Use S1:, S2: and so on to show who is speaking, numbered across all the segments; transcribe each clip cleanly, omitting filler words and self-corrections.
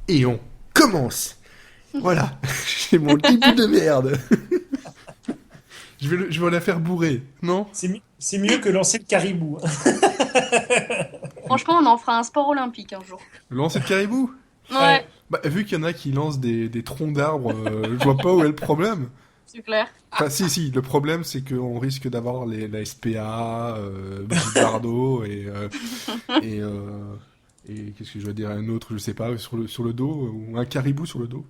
S1: Et on commence. Voilà, j'ai mon début de merde. Je vais la faire bourrer, non?
S2: C'est mieux que lancer le caribou.
S3: Franchement, on en fera un sport olympique un jour.
S1: Le lancer de caribou?
S3: Ouais,
S2: Ouais.
S1: Bah, vu qu'il y en a qui lancent des troncs d'arbres, je vois pas où est le problème.
S3: c'est clair.
S1: Enfin, si, le problème c'est qu'on risque d'avoir la SPA, Brigitte Bardot et, euh, et qu'est-ce que je vais dire, un autre, je sais pas, sur le dos, ou un caribou sur le dos.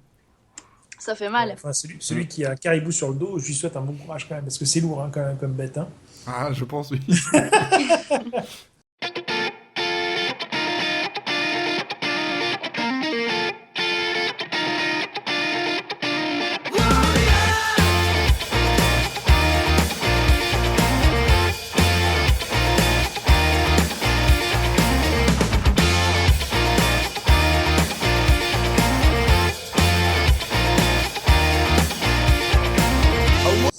S3: Ça fait mal.
S2: Enfin, celui qui a un caribou sur le dos, je lui souhaite un bon courage quand même, parce que c'est lourd quand même comme bête. Hein.
S1: Ah, je pense, oui.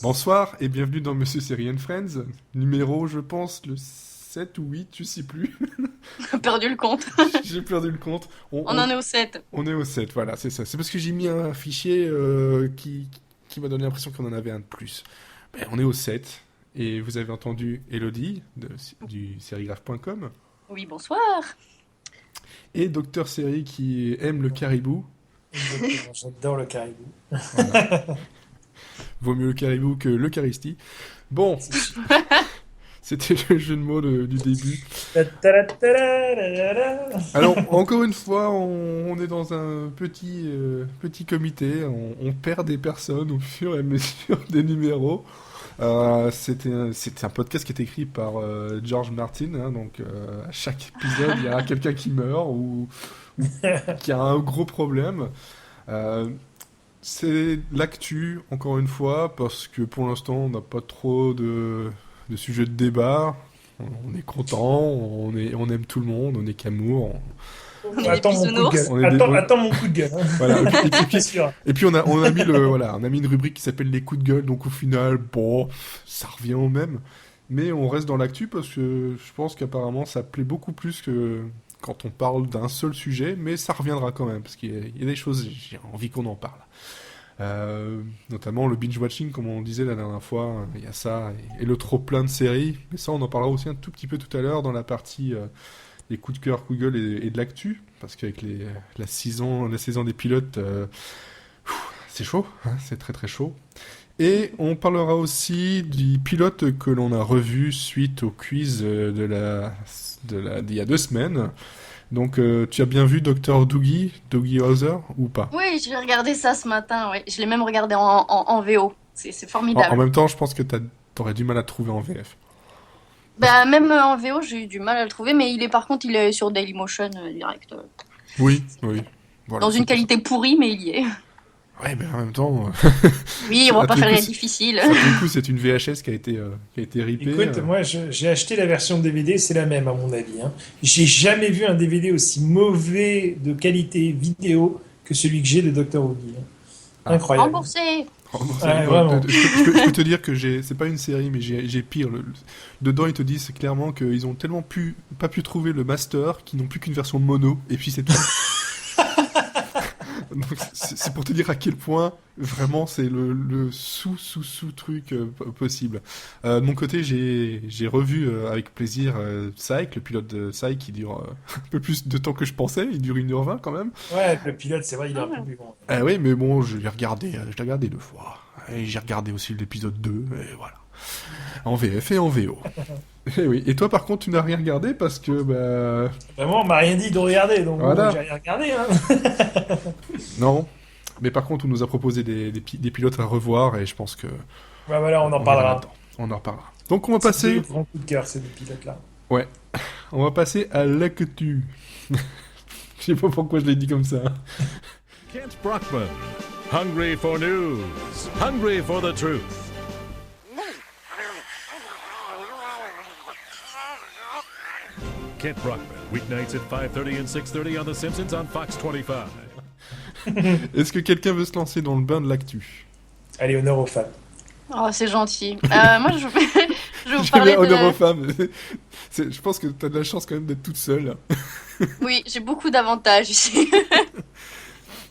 S1: Bonsoir et bienvenue dans Monsieur Série and Friends, numéro, je pense, le 7 ou 8, je sais plus.
S3: Perdu le compte.
S1: J'ai perdu le compte.
S3: On en est au 7.
S1: On est au 7, voilà, c'est ça. C'est parce que j'ai mis un fichier qui m'a donné l'impression qu'on en avait un de plus. Ben, on est au 7, et vous avez entendu Elodie du serigraph.com
S3: Oui, bonsoir.
S1: et Docteur Série qui aime le caribou.
S2: Exactement, j'adore le caribou.
S1: Voilà. Vaut mieux le caribou que l'Eucharistie. Bon,
S2: C'est sûr.
S1: c'était le jeu de mots du début.
S2: Ta-ta-ra-ta-ra-ra-ra-ra.
S1: Alors, encore une fois, on est dans un petit comité. On perd des personnes au fur et à mesure des numéros. C'était un podcast qui est écrit par George Martin. Hein, donc, à chaque épisode, il y a quelqu'un qui meurt ou qui a un gros problème. Euh, c'est l'actu, encore une fois, parce que pour l'instant, on n'a pas trop de sujets de débat. On est content, on aime tout le monde, on est qu'amour.
S3: On est des
S2: Attends mon coup de
S3: bisounours.
S2: gueule.
S1: On est des-
S2: Attends mon coup de gueule. Hein.
S1: Voilà.
S2: C'est sûr.
S1: Et puis on a mis on a mis une rubrique qui s'appelle les coups de gueule. Donc au final, bon, ça revient au même. Mais on reste dans l'actu parce que je pense qu'apparemment ça plaît beaucoup plus que quand on parle d'un seul sujet. Mais ça reviendra quand même parce qu'il y a des choses, j'ai envie qu'on en parle. Notamment le binge-watching, comme on disait la dernière fois, il y a ça, et le trop-plein de séries. Mais ça, on en parlera aussi un tout petit peu tout à l'heure dans la partie des coups de cœur, coups de gueule et de l'actu. Parce qu'avec la saison des pilotes, c'est chaud, hein, c'est très très chaud. Et on parlera aussi du pilote que l'on a revu suite au quiz d'il y a 2 semaines. Donc, tu as bien vu Dr. Doogie Howser, ou pas?
S3: Oui, j'ai regardé ça ce matin. Ouais. Je l'ai même regardé en VO. C'est
S1: En
S3: formidable.
S1: même temps, je pense que t'aurais du mal à trouver en VF.
S3: Bah, même en VO, j'ai eu du mal à le trouver, mais il est sur Dailymotion direct.
S1: Oui, oui. Voilà,
S3: Dans
S1: c'est
S3: une
S1: pour ça.
S3: qualité pourrie, mais il y est.
S1: Ouais, mais en même temps,
S3: Oui, on va
S1: à
S3: pas
S1: tout
S3: faire
S1: coup,
S3: les difficiles.
S1: ça, pour le coup, c'est une VHS qui a été ripée.
S2: Écoute, moi j'ai acheté la version DVD, c'est la même à mon avis. Hein. J'ai jamais vu un DVD aussi mauvais de qualité vidéo que celui que j'ai de Dr. Woogie. Hein.
S1: Ah.
S2: Incroyable.
S3: Remboursé.
S1: Oh, bon,
S2: Ouais, vraiment.
S1: je peux te dire que c'est pas une série, mais j'ai pire. Dedans, ils te disent clairement qu'ils ont tellement pas pu trouver le master qu'ils n'ont plus qu'une version mono, et puis c'est tout. Donc, c'est pour te dire à quel point vraiment c'est le sous truc possible. De mon côté, j'ai revu avec plaisir Psych, le pilote de Psych qui dure un peu plus de temps que je pensais. Il dure 1h20 quand même.
S2: Ouais, le pilote, c'est vrai, il est un peu plus grand.
S1: Ah oui, mais bon, je l'ai regardé 2 fois. Et j'ai regardé aussi l'épisode 2, et voilà. En VF et en VO. Et oui. Et toi, par contre, tu n'as rien regardé parce que, bah...
S2: Vraiment, on m'a rien dit de regarder, donc
S1: Voilà.
S2: j'ai rien regardé. Hein.
S1: Non. Mais par contre, on nous a proposé des pilotes à revoir, et je pense que...
S2: Bah voilà, on en
S1: ira
S2: parlera.
S1: là-dedans. On en reparlera. Donc, on va
S2: C'est
S1: passer...
S2: le grand coup de cœur, ces deux pilotes-là.
S1: Ouais. On va passer à l'actu. Je sais pas pourquoi je l'ai dit comme ça.
S4: Kent Brockman. Hungry for news. Hungry for the truth. Kent Brockman, weeknights at 5:30 and 6:30 on The Simpsons on Fox 25.
S1: Est-ce que quelqu'un veut se lancer dans le bain de l'actu?
S2: Allez, honneur aux femmes.
S3: Oh, c'est gentil. Moi, je vais vous
S1: Je
S3: parler
S1: mets honneur aux
S3: de...
S1: femmes. Je pense que t'as de la chance quand même d'être toute seule.
S3: Oui, j'ai beaucoup d'avantages ici.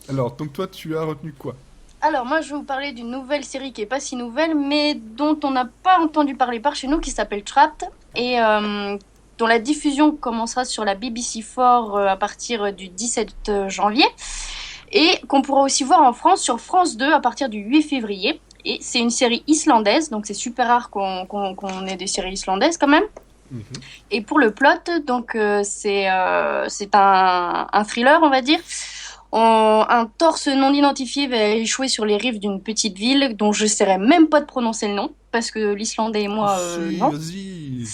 S1: Alors, donc toi, tu as retenu quoi?
S3: Alors, moi, je vais vous parler d'une nouvelle série qui est pas si nouvelle, mais dont on n'a pas entendu parler par chez nous, qui s'appelle Trapped, et dont la diffusion commencera sur la BBC4 à partir du 17 janvier, et qu'on pourra aussi voir en France sur France 2 à partir du 8 février. Et c'est une série islandaise, donc c'est super rare qu'on ait des séries islandaises quand même.
S1: Mhm.
S3: Et pour le plot, donc c'est un thriller, on va dire. Un torse non identifié va échouer sur les rives d'une petite ville dont je ne saurais même pas de prononcer le nom, parce que l'islandais et moi,
S1: Si,
S3: non.
S1: vas-y.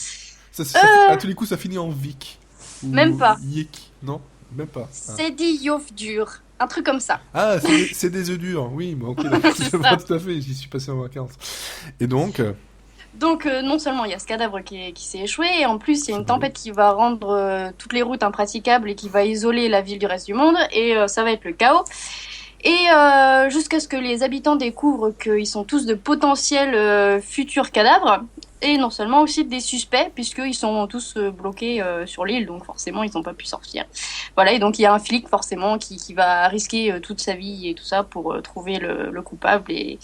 S1: À tous les coups, ça finit en Vik. Ou
S3: Même pas.
S1: Yek. Non, même pas.
S3: C'est dit Yofdur, un truc comme ça.
S1: Ah, c'est des œufs durs. Oui, bah, ok, d'accord.
S3: C'est
S1: Je vois
S3: ça.
S1: tout à fait. J'y suis passé en vacances. Et donc,
S3: Donc non seulement il y a ce cadavre qui s'est échoué, et en plus il y a une
S1: C'est
S3: tempête qui va rendre toutes les routes impraticables et qui va isoler la ville du reste du monde, et ça va être le chaos. Et jusqu'à ce que les habitants découvrent qu'ils sont tous de potentiels futurs cadavres, et non seulement aussi des suspects, puisqu'ils sont tous bloqués sur l'île, donc forcément ils n'ont pas pu sortir. Voilà, et donc il y a un flic forcément qui va risquer toute sa vie et tout ça pour trouver le coupable, et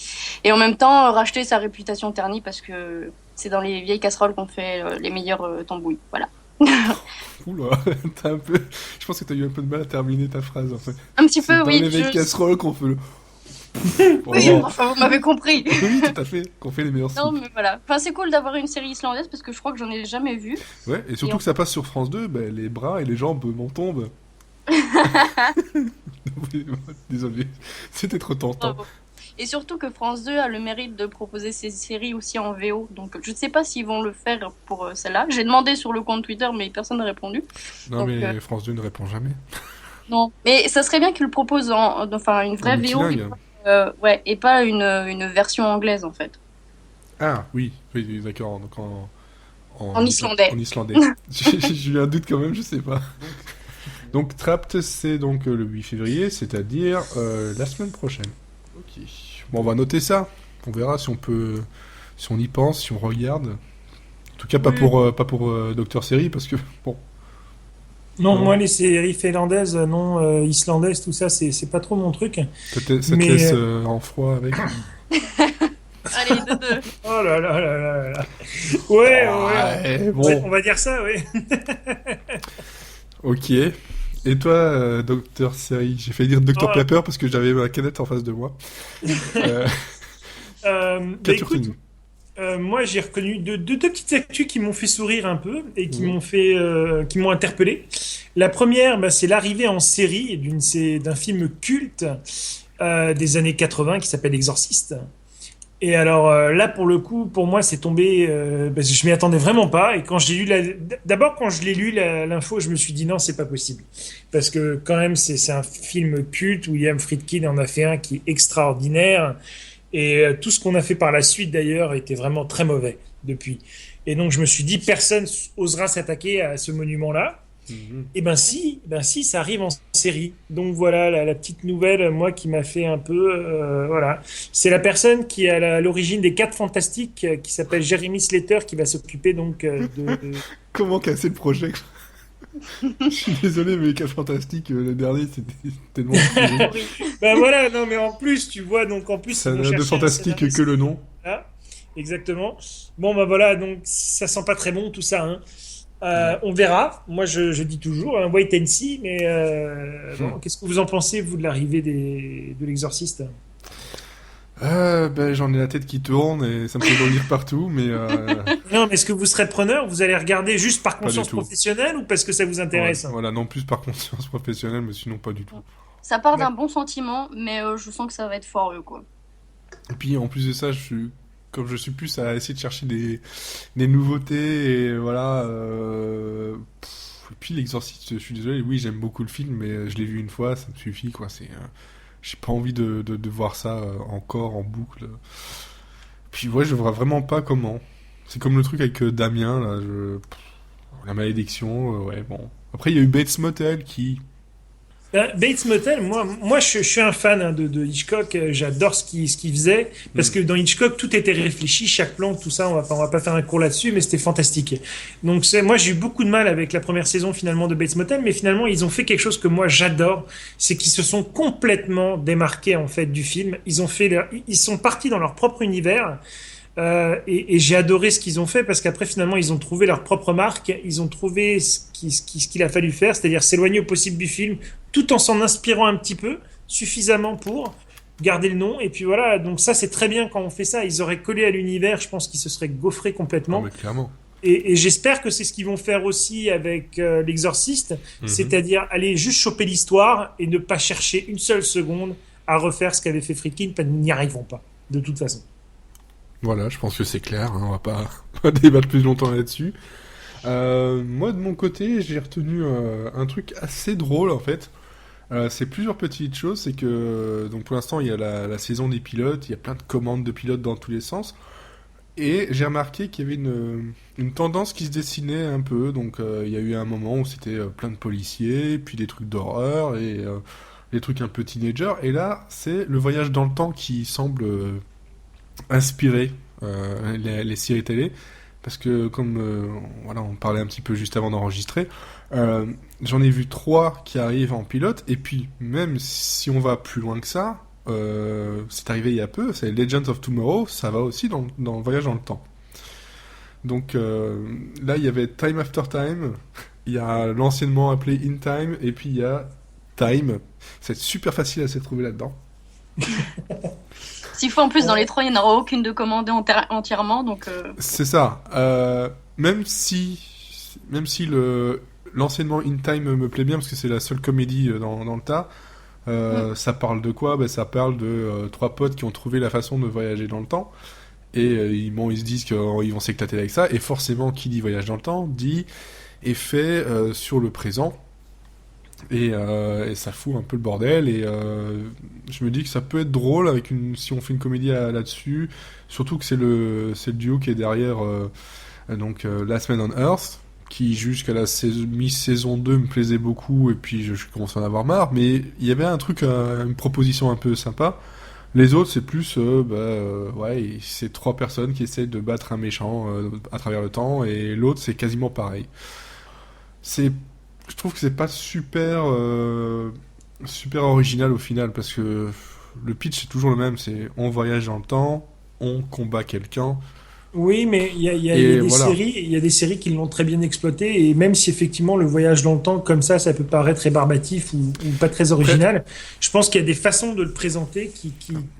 S3: en même temps racheter sa réputation ternie, parce que c'est dans les vieilles casseroles qu'on fait les meilleures tambouilles. Voilà.
S1: oula, t'as un peu. Je pense que t'as eu un peu de mal à terminer ta phrase en fait.
S3: Un petit
S1: C'est
S3: peu,
S1: dans
S3: oui.
S1: les vieilles casseroles qu'on fait le.
S3: Oui,
S1: Oh.
S3: enfin, vous m'avez compris.
S1: Oui, tout à fait. Qu'on fait les meilleurs
S3: Non,
S1: soupes.
S3: mais voilà. Enfin, c'est cool d'avoir une série islandaise parce que je crois que j'en ai jamais vu.
S1: Ouais, et surtout
S3: Et on-
S1: que ça passe sur France 2, ben, les bras et les jambes m'en tombent. Désolé, c'était trop tentant.
S3: Bravo. Et surtout que France 2 a le mérite de proposer ses séries aussi en VO. Donc je ne sais pas s'ils vont le faire pour celle-là. J'ai demandé sur le compte Twitter, mais personne n'a répondu.
S1: Non,
S3: Donc,
S1: mais France 2 ne répond jamais.
S3: Non. Mais ça serait bien qu'ils le proposent enfin, une vraie
S1: En
S3: VO.
S1: multilingue.
S3: Ouais, et pas une version anglaise en fait.
S1: Ah, oui, oui, d'accord. Donc
S3: En islandais.
S1: En islandais. J'ai eu un doute quand même, je sais pas. Donc Trapped, c'est donc le 8 février, c'est-à-dire la semaine prochaine. Ok. Bon, on va noter ça. On verra si on peut, si on y pense, si on regarde. En tout cas, pas
S3: Oui.
S1: pour Docteur Série, parce que bon.
S2: Non,
S1: Non.
S2: moi, les séries finlandaises, non, islandaises, tout ça, c'est pas trop mon truc.
S1: Ça te
S2: Mais,
S1: laisse en froid avec.
S3: Allez, deux.
S2: Oh là là là là là. Ouais,
S1: Ouais, bon.
S2: ouais, on va dire ça, ouais.
S1: Ok. Et toi, Docteur Série, j'ai failli dire Docteur
S2: Oh.
S1: Clapper parce que j'avais ma canette en face de moi. Euh,
S2: Bah,
S1: Qu'as-tu
S2: écoute,
S1: retenu?
S2: moi, j'ai reconnu deux petites actus qui m'ont fait sourire un peu et qui
S1: Mhm.
S2: qui m'ont interpellé. La première, bah, c'est l'arrivée en série d'un film culte des années 80 qui s'appelle Exorciste. Et alors là, pour le coup, pour moi, c'est tombé. Parce que je m'y attendais vraiment pas. Et quand j'ai lu d'abord quand je l'ai lu l'info, je me suis dit non, c'est pas possible, parce que quand même, c'est un film culte. William Friedkin en a fait un qui est extraordinaire. Et tout ce qu'on a fait par la suite, d'ailleurs, était vraiment très mauvais depuis. Et donc, je me suis dit, personne osera s'attaquer à ce monument-là.
S1: Mhm.
S2: Et ben si, ça arrive en série. Donc voilà, la petite nouvelle, moi, qui m'a fait un peu, voilà. C'est la personne qui est à l'origine des 4 Fantastiques, qui s'appelle Jeremy Slater, qui va s'occuper donc
S1: Comment casser le projet? Je suis désolé, mais Cas Fantastique, le dernier, c'était tellement.
S3: Oui.
S2: Ben voilà, non, mais en plus, tu vois, donc en plus,
S1: Ça
S2: ils vont
S1: n'a de
S2: chercher un
S1: fantastique
S2: scénariste.
S1: que le nom.
S2: Voilà, exactement. Bon, ben voilà, donc ça sent pas très bon tout ça, hein. On verra. Moi, je dis toujours, hein, wait and see. Mais bon, qu'est-ce que vous en pensez, vous, de l'arrivée de l'exorciste?
S1: Ben, j'en ai la tête qui tourne et ça me fait vomir partout, mais
S2: Non, mais est-ce que vous serez preneur? Vous allez regarder juste par
S1: Pas
S2: conscience
S1: du tout.
S2: professionnelle ou parce que ça vous intéresse?
S1: voilà, non plus par conscience professionnelle, mais sinon pas du tout.
S3: Ça part d'un bon sentiment, mais je sens que ça va être foireux, quoi.
S1: Et puis en plus de ça, comme je suis plus à essayer de chercher des nouveautés et voilà. Et puis l'Exorciste, je suis désolé, oui, j'aime beaucoup le film, mais je l'ai vu une fois, ça me suffit, quoi. J'ai pas envie de voir ça encore en boucle. Puis ouais, je vois vraiment pas comment. C'est comme le truc avec Damien, là, la malédiction, ouais, bon. Après, il y a eu Bates Motel qui
S2: Bates Motel, je suis un fan de Hitchcock. J'adore ce qu'il faisait parce que dans Hitchcock tout était réfléchi, chaque plan, tout ça. On va pas faire un cours là-dessus, mais c'était fantastique. Donc moi j'ai eu beaucoup de mal avec la première saison finalement de Bates Motel, mais finalement ils ont fait quelque chose que moi j'adore, c'est qu'ils se sont complètement démarqués en fait du film. Ils sont partis dans leur propre univers. Et j'ai adoré ce qu'ils ont fait parce qu'après finalement ils ont trouvé leur propre marque, ils ont trouvé ce qu'il a fallu faire, c'est-à-dire s'éloigner au possible du film tout en s'en inspirant un petit peu, suffisamment pour garder le nom. Et puis voilà, donc ça c'est très bien quand on fait ça. Ils auraient collé à l'univers, je pense qu'ils se seraient gaufrés
S1: Ah,
S2: complètement.
S1: mais clairement.
S2: Et j'espère que c'est ce qu'ils vont faire aussi avec l'Exorciste, c'est-à-dire aller juste choper l'histoire et ne pas chercher une seule seconde à refaire ce qu'avait fait Friedkin, parce qu'ils n'y arriveront pas, de toute façon.
S1: Voilà, je pense que c'est clair, hein, on va pas, pas débattre plus longtemps là-dessus. Moi, de mon côté, j'ai retenu un truc assez drôle, en fait. C'est plusieurs petites choses, c'est que, donc pour l'instant, il y a la saison des pilotes, il y a plein de commandes de pilotes dans tous les sens, et j'ai remarqué qu'il y avait une tendance qui se dessinait un peu, donc il y a eu un moment où c'était plein de policiers, puis des trucs d'horreur, et des trucs un peu teenager, et là, c'est le voyage dans le temps qui semble inspirer les séries télé, parce que comme voilà, on parlait un petit peu juste avant d'enregistrer, j'en ai vu 3 qui arrivent en pilote, et puis même si on va plus loin que ça, c'est arrivé il y a peu, c'est Legends of Tomorrow, ça va aussi dans le voyage dans le temps. Donc là il y avait Time After Time, il y a l'anciennement appelé In Time, et puis il y a Time. C'est super facile à se trouver là-dedans.
S3: S'il faut en plus dans les 3, il n'y en aura aucune de commandée entièrement, donc
S1: C'est ça. Même si l'anciennement In Time me plaît bien, parce que c'est la seule comédie dans le tas, ça parle de quoi? Ça parle de 3 potes qui ont trouvé la façon de voyager dans le temps. Et ils se disent qu'ils vont s'éclater avec ça. Et forcément, qui dit voyage dans le temps, dit effet sur le présent. Et ça fout un peu le bordel. Et je me dis que ça peut être drôle si on fait une comédie là-dessus. Surtout que c'est le duo qui est derrière Last Man on Earth, qui jusqu'à la mi-saison 2 me plaisait beaucoup. Et puis je commence à en avoir marre. Mais il y avait un truc, une proposition un peu sympa. Les autres, c'est plus, ouais, c'est 3 personnes qui essaient de battre un méchant à travers le temps. Et l'autre, c'est quasiment pareil. Je trouve que c'est pas super original au final, parce que le pitch c'est toujours le même, c'est on voyage dans le temps, on combat quelqu'un.
S2: Oui, mais il y a des séries qui l'ont très bien exploité, et même si effectivement le voyage dans le temps comme ça peut paraître rébarbatif ou pas très original, je pense qu'il y a des façons de le présenter qui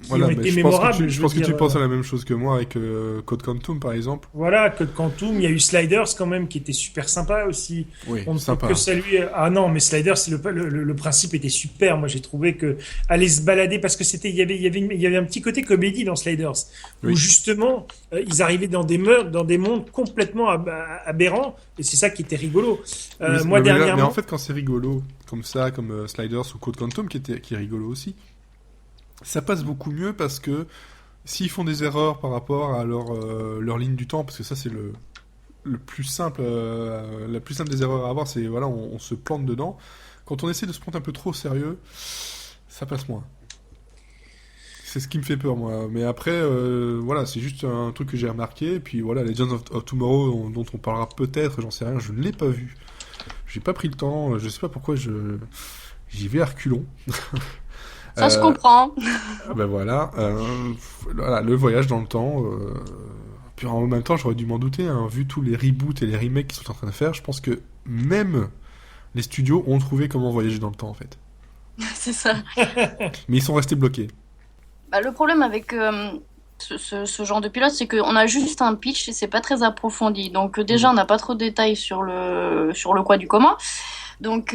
S1: Voilà,
S2: ont
S1: mais
S2: été
S1: je pense
S2: mémorables.
S1: je pense que tu penses à la même chose que moi avec Code Quantum par exemple.
S2: Voilà, Code Quantum, il y a eu Sliders quand même qui était super sympa aussi.
S1: Oui,
S2: On ne peut
S1: sympa.
S2: que saluer. Ah non, mais Sliders, le principe était super. Moi, j'ai trouvé que aller se balader, parce que il y avait un petit côté comédie dans Sliders, où
S1: Oui.
S2: justement ils arrivaient dans des mondes complètement aberrants, et c'est ça qui était rigolo. Moi
S1: mais
S2: dernièrement,
S1: en fait, quand c'est rigolo comme ça, comme Sliders ou Code Quantum qui est rigolo aussi, ça passe beaucoup mieux, parce que s'ils font des erreurs par rapport à leur ligne du temps, parce que ça c'est le plus simple, la plus simple des erreurs à avoir, c'est voilà, on se plante dedans. Quand on essaie de se prendre un peu trop au sérieux, ça passe moins. C'est ce qui me fait peur, moi. Mais après, voilà, c'est juste un truc que j'ai remarqué. Et puis voilà, Legends of Tomorrow, dont on parlera peut-être, j'en sais rien, je ne l'ai pas vu. J'ai pas pris le temps, je sais pas pourquoi j'y vais à reculons.
S3: ça se comprend.
S1: Ben voilà, voilà, le voyage dans le temps. Puis en même temps, j'aurais dû m'en douter, hein, vu tous les reboots et les remakes qu'ils sont en train de faire. Je pense que même les studios ont trouvé comment voyager dans le temps, en fait.
S3: C'est ça.
S1: Mais ils sont restés bloqués.
S3: Bah, le problème avec ce genre de pilote, c'est qu'on a juste un pitch et c'est pas très approfondi. Donc déjà, on n'a pas trop de détails sur le quoi du comment. Donc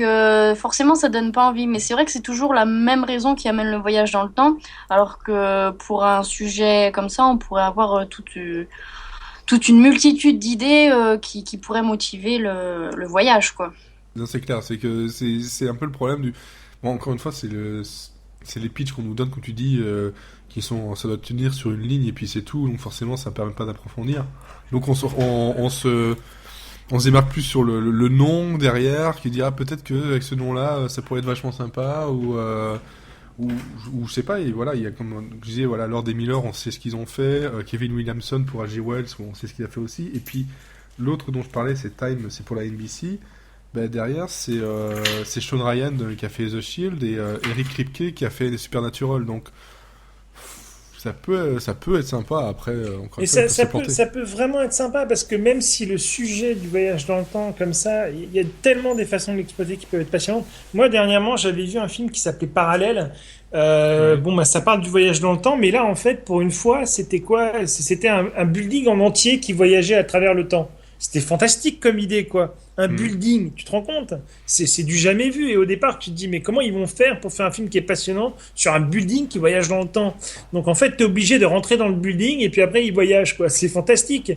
S3: forcément, ça donne pas envie. Mais c'est vrai que c'est toujours la même raison qui amène le voyage dans le temps. Alors que pour un sujet comme ça, on pourrait avoir toute une multitude d'idées qui pourraient motiver le voyage, quoi.
S1: Non, c'est clair, c'est que c'est un peu le problème du... Bon, encore une fois, c'est les pitchs qu'on nous donne, quand tu dis, ça doit tenir sur une ligne et puis c'est tout, donc forcément ça ne permet pas d'approfondir. Donc On se démarque plus sur le nom derrière, qui dira peut-être que avec ce nom-là, ça pourrait être vachement sympa, ou je sais pas, et voilà, il y a comme je disais, voilà, Lord et Miller, on sait ce qu'ils ont fait, Kevin Williamson pour H.G. Wells, on sait ce qu'il a fait aussi, et puis l'autre dont je parlais, c'est Time, c'est pour la NBC. Bah, derrière, c'est Sean Ryan qui a fait The Shield et Eric Kripke qui a fait Supernatural, donc ça peut être sympa après. Encore
S2: Et
S1: une fois,
S2: ça peut vraiment être sympa parce que même si le sujet du voyage dans le temps, comme ça, il y a tellement des façons de l'exploiter qui peuvent être passionnantes. Moi, dernièrement, j'avais vu un film qui s'appelait Parallèle. Bon, bah, ça parle du voyage dans le temps, mais là, en fait, pour une fois, c'était quoi? C'était un building en entier qui voyageait à travers le temps. C'était fantastique comme idée, quoi. Un building, tu te rends compte? C'est du jamais vu. Et au départ, tu te dis, mais comment ils vont faire pour faire un film qui est passionnant sur un building qui voyage dans le temps? Donc, en fait, t'es obligé de rentrer dans le building et puis après, il voyage, quoi. C'est fantastique.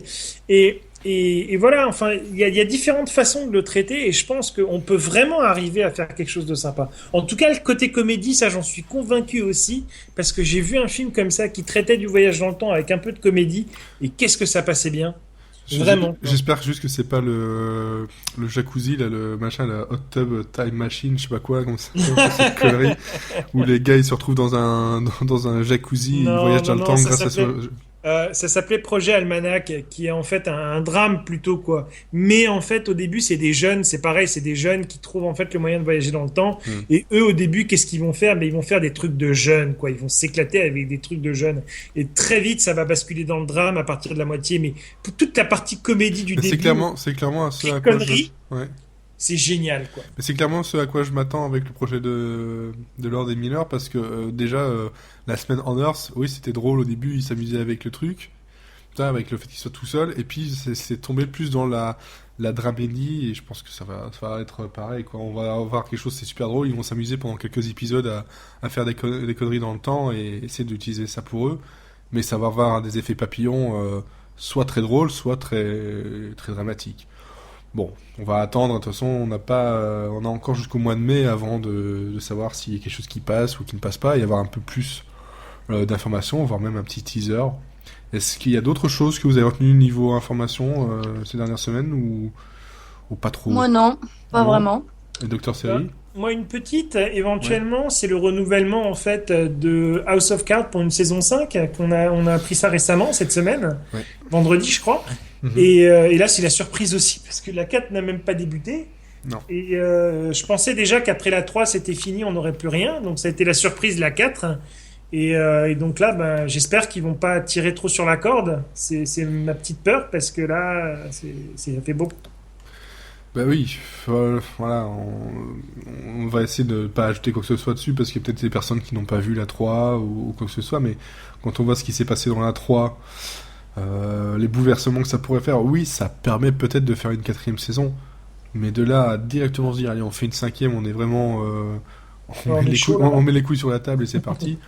S2: Et voilà, enfin, il y a différentes façons de le traiter et je pense qu'on peut vraiment arriver à faire quelque chose de sympa. En tout cas, le côté comédie, ça, j'en suis convaincu aussi parce que j'ai vu un film comme ça qui traitait du voyage dans le temps avec un peu de comédie et qu'est-ce que ça passait bien. Vraiment.
S1: J'espère juste que c'est pas le jacuzzi, là, le machin, la hot tub time machine, je sais pas quoi, comme ça, cette connerie, où les gars ils se retrouvent dans un jacuzzi, ils voyagent dans le temps grâce à ce...
S2: Ça s'appelait Projet Almanach, qui est en fait un drame plutôt, quoi. Mais en fait, au début, c'est des jeunes, c'est pareil, c'est des jeunes qui trouvent en fait le moyen de voyager dans le temps. Et eux, au début, qu'est-ce qu'ils vont faire? Ben, ils vont faire des trucs de jeunes, quoi. Ils vont s'éclater avec des trucs de jeunes. Et très vite, ça va basculer dans le drame à partir de la moitié. Mais pour toute la partie comédie du début,
S1: c'est clairement ce à quoi ouais.
S2: C'est génial, quoi.
S1: Mais c'est clairement ce à quoi je m'attends avec le projet de Lord et Miller, parce que déjà, la semaine on Earth, oui, c'était drôle au début, il s'amusait avec le truc, avec le fait qu'il soit tout seul, et puis c'est tombé plus dans la dramédie, et je pense que ça va être pareil, quoi. On va avoir quelque chose, c'est super drôle, ils vont s'amuser pendant quelques épisodes à faire des conneries dans le temps, et essayer d'utiliser ça pour eux, mais ça va avoir des effets papillons, soit très drôles, soit très, très dramatiques. Bon, on va attendre. De toute façon, on a encore jusqu'au mois de mai avant de savoir s'il y a quelque chose qui passe ou qui ne passe pas, et avoir un peu plus d'informations, voire même un petit teaser. Est-ce qu'il y a d'autres choses que vous avez retenues niveau information ces dernières semaines ou pas trop?
S3: Moi non, pas vraiment.
S1: Et Docteur Série?
S2: Moi, une petite, éventuellement, c'est le renouvellement en fait de House of Cards pour une saison 5, on a appris ça récemment, cette semaine, vendredi je crois. Et là, c'est la surprise aussi, parce que la 4 n'a même pas débuté.
S1: Non.
S2: Et je pensais déjà qu'après la 3, c'était fini, on n'aurait plus rien. Donc ça a été la surprise de la 4. Et donc là, ben, j'espère qu'ils vont pas tirer trop sur la corde. C'est ma petite peur, parce que là, ça fait beaucoup.
S1: Bah oui, voilà, on va essayer de ne pas ajouter quoi que ce soit dessus, parce qu'il y a peut-être des personnes qui n'ont pas vu la 3 ou quoi que ce soit, mais quand on voit ce qui s'est passé dans la 3... les bouleversements que ça pourrait faire, oui, ça permet peut-être de faire une 4e saison, mais de là à directement se dire allez, on fait une 5e, on est vraiment on met les couilles sur la table et c'est parti.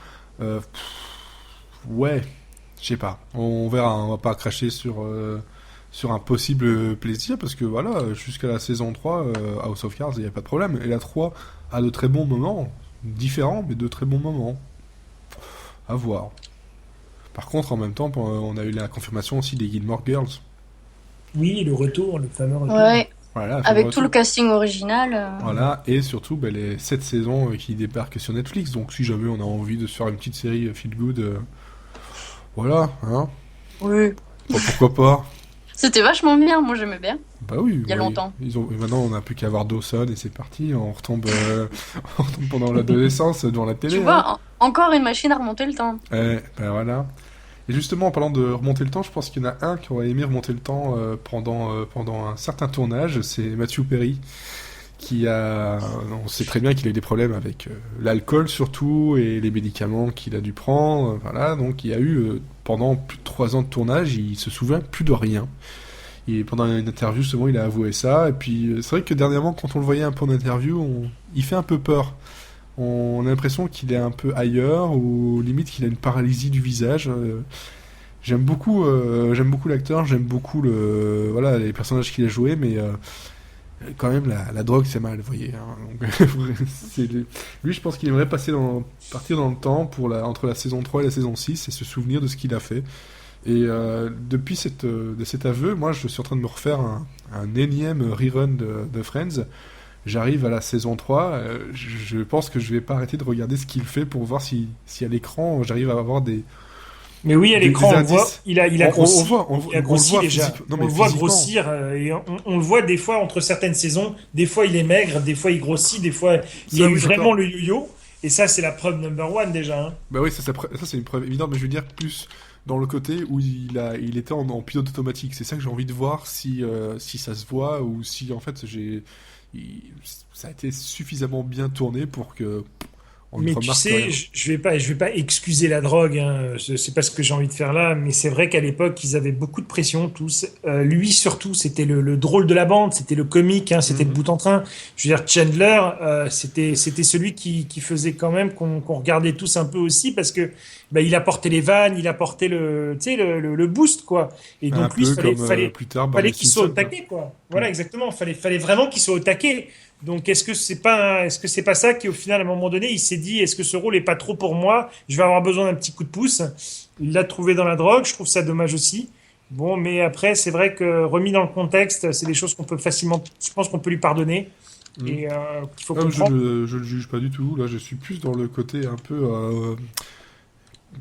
S1: Ouais, je sais pas, on verra, on va pas cracher sur un possible plaisir, parce que voilà, jusqu'à la saison 3 House of Cards, il n'y a pas de problème, et la 3 a de très bons moments, différents mais de très bons moments à voir. Par contre, en même temps, on a eu la confirmation aussi des Gilmore Girls.
S2: Oui, le fameux retour.
S3: Ouais,
S1: voilà,
S3: avec tout le casting original.
S1: Voilà, et surtout les 7 saisons qui débarquent sur Netflix. Donc si jamais on a envie de se faire une petite série feel good, voilà, hein.
S3: Oui.
S1: Bon, pourquoi pas.
S3: C'était vachement bien, moi j'aimais bien.
S1: Bah oui.
S3: Il y a longtemps.
S1: Maintenant, on n'a plus qu'à voir Dawson et c'est parti. On retombe pendant l'adolescence devant la télé.
S3: Tu vois, encore une machine à remonter le temps.
S1: Ben voilà. Et justement, en parlant de remonter le temps, je pense qu'il y en a un qui aurait aimé remonter le temps pendant un certain tournage. C'est Matthew Perry, on sait très bien qu'il a eu des problèmes avec l'alcool surtout et les médicaments qu'il a dû prendre. Voilà, donc il y a eu pendant plus de 3 ans de tournage, il se souvient plus de rien. Et pendant une interview, justement, il a avoué ça. Et puis, c'est vrai que dernièrement, quand on le voyait un peu en interview, il fait un peu peur. On a l'impression qu'il est un peu ailleurs, ou limite qu'il a une paralysie du visage. J'aime beaucoup l'acteur, j'aime beaucoup les personnages qu'il a joués, mais quand même la drogue c'est mal, vous voyez. Hein. Donc, lui, je pense qu'il aimerait partir dans le temps entre la saison 3 et la saison 6 et se souvenir de ce qu'il a fait. Et depuis cet aveu, moi je suis en train de me refaire un énième rerun de Friends. J'arrive à la saison 3, je pense que je vais pas arrêter de regarder ce qu'il fait pour voir si à l'écran j'arrive à avoir
S2: Mais oui, à l'écran,
S1: des
S2: on le voit,
S1: indices.
S2: il a grossi. Il a grossi déjà.
S1: Non,
S2: On
S1: mais
S2: le voit
S1: physiquement.
S2: grossir. Et on le voit des fois entre certaines saisons. Des fois, il est maigre. Des fois, il grossit. Des fois, il y a
S1: Ça,
S2: eu
S1: oui,
S2: vraiment
S1: d'accord.
S2: le yo-yo. Et ça, c'est la preuve number one déjà. Hein.
S1: Bah oui, ça c'est une preuve évidente, mais je veux dire plus dans le côté où il était en pilote automatique. C'est ça que j'ai envie de voir si ça se voit ou si en fait il- ça a été suffisamment bien tourné pour que on ne
S2: Mais tu
S1: remarque
S2: sais,
S1: rien.
S2: je vais pas excuser la drogue, hein. C'est pas ce que j'ai envie de faire là, mais c'est vrai qu'à l'époque, ils avaient beaucoup de pression, tous. Lui, surtout, c'était le drôle de la bande, c'était le comique, hein, c'était le
S1: Mhm.
S2: bout en train. Je veux dire, Chandler, c'était celui qui faisait quand même qu'on regardait tous un peu aussi, parce que bah, il apportait les vannes, il apportait tu sais, le boost, quoi. Et
S1: Un
S2: donc lui,
S1: peu comme plus tard
S2: fallait
S1: Barney
S2: qu'il soit au
S1: Stinson, quoi.
S2: taquet, quoi.
S1: Mm.
S2: Voilà, exactement. Fallait vraiment qu'il soit au taquet. Donc, est-ce que c'est pas ça qui, au final, à un moment donné, il s'est dit, est-ce que ce rôle est pas trop pour moi? Je vais avoir besoin d'un petit coup de pouce. Il l'a trouvé dans la drogue. Je trouve ça dommage aussi. Bon, mais après, c'est vrai que remis dans le contexte, c'est des choses qu'on peut facilement, je pense qu'on peut lui pardonner
S1: Mm.
S2: et qu'il faut
S1: Ah,
S2: comprendre.
S1: je le juge pas du tout. Là, je suis plus dans le côté un peu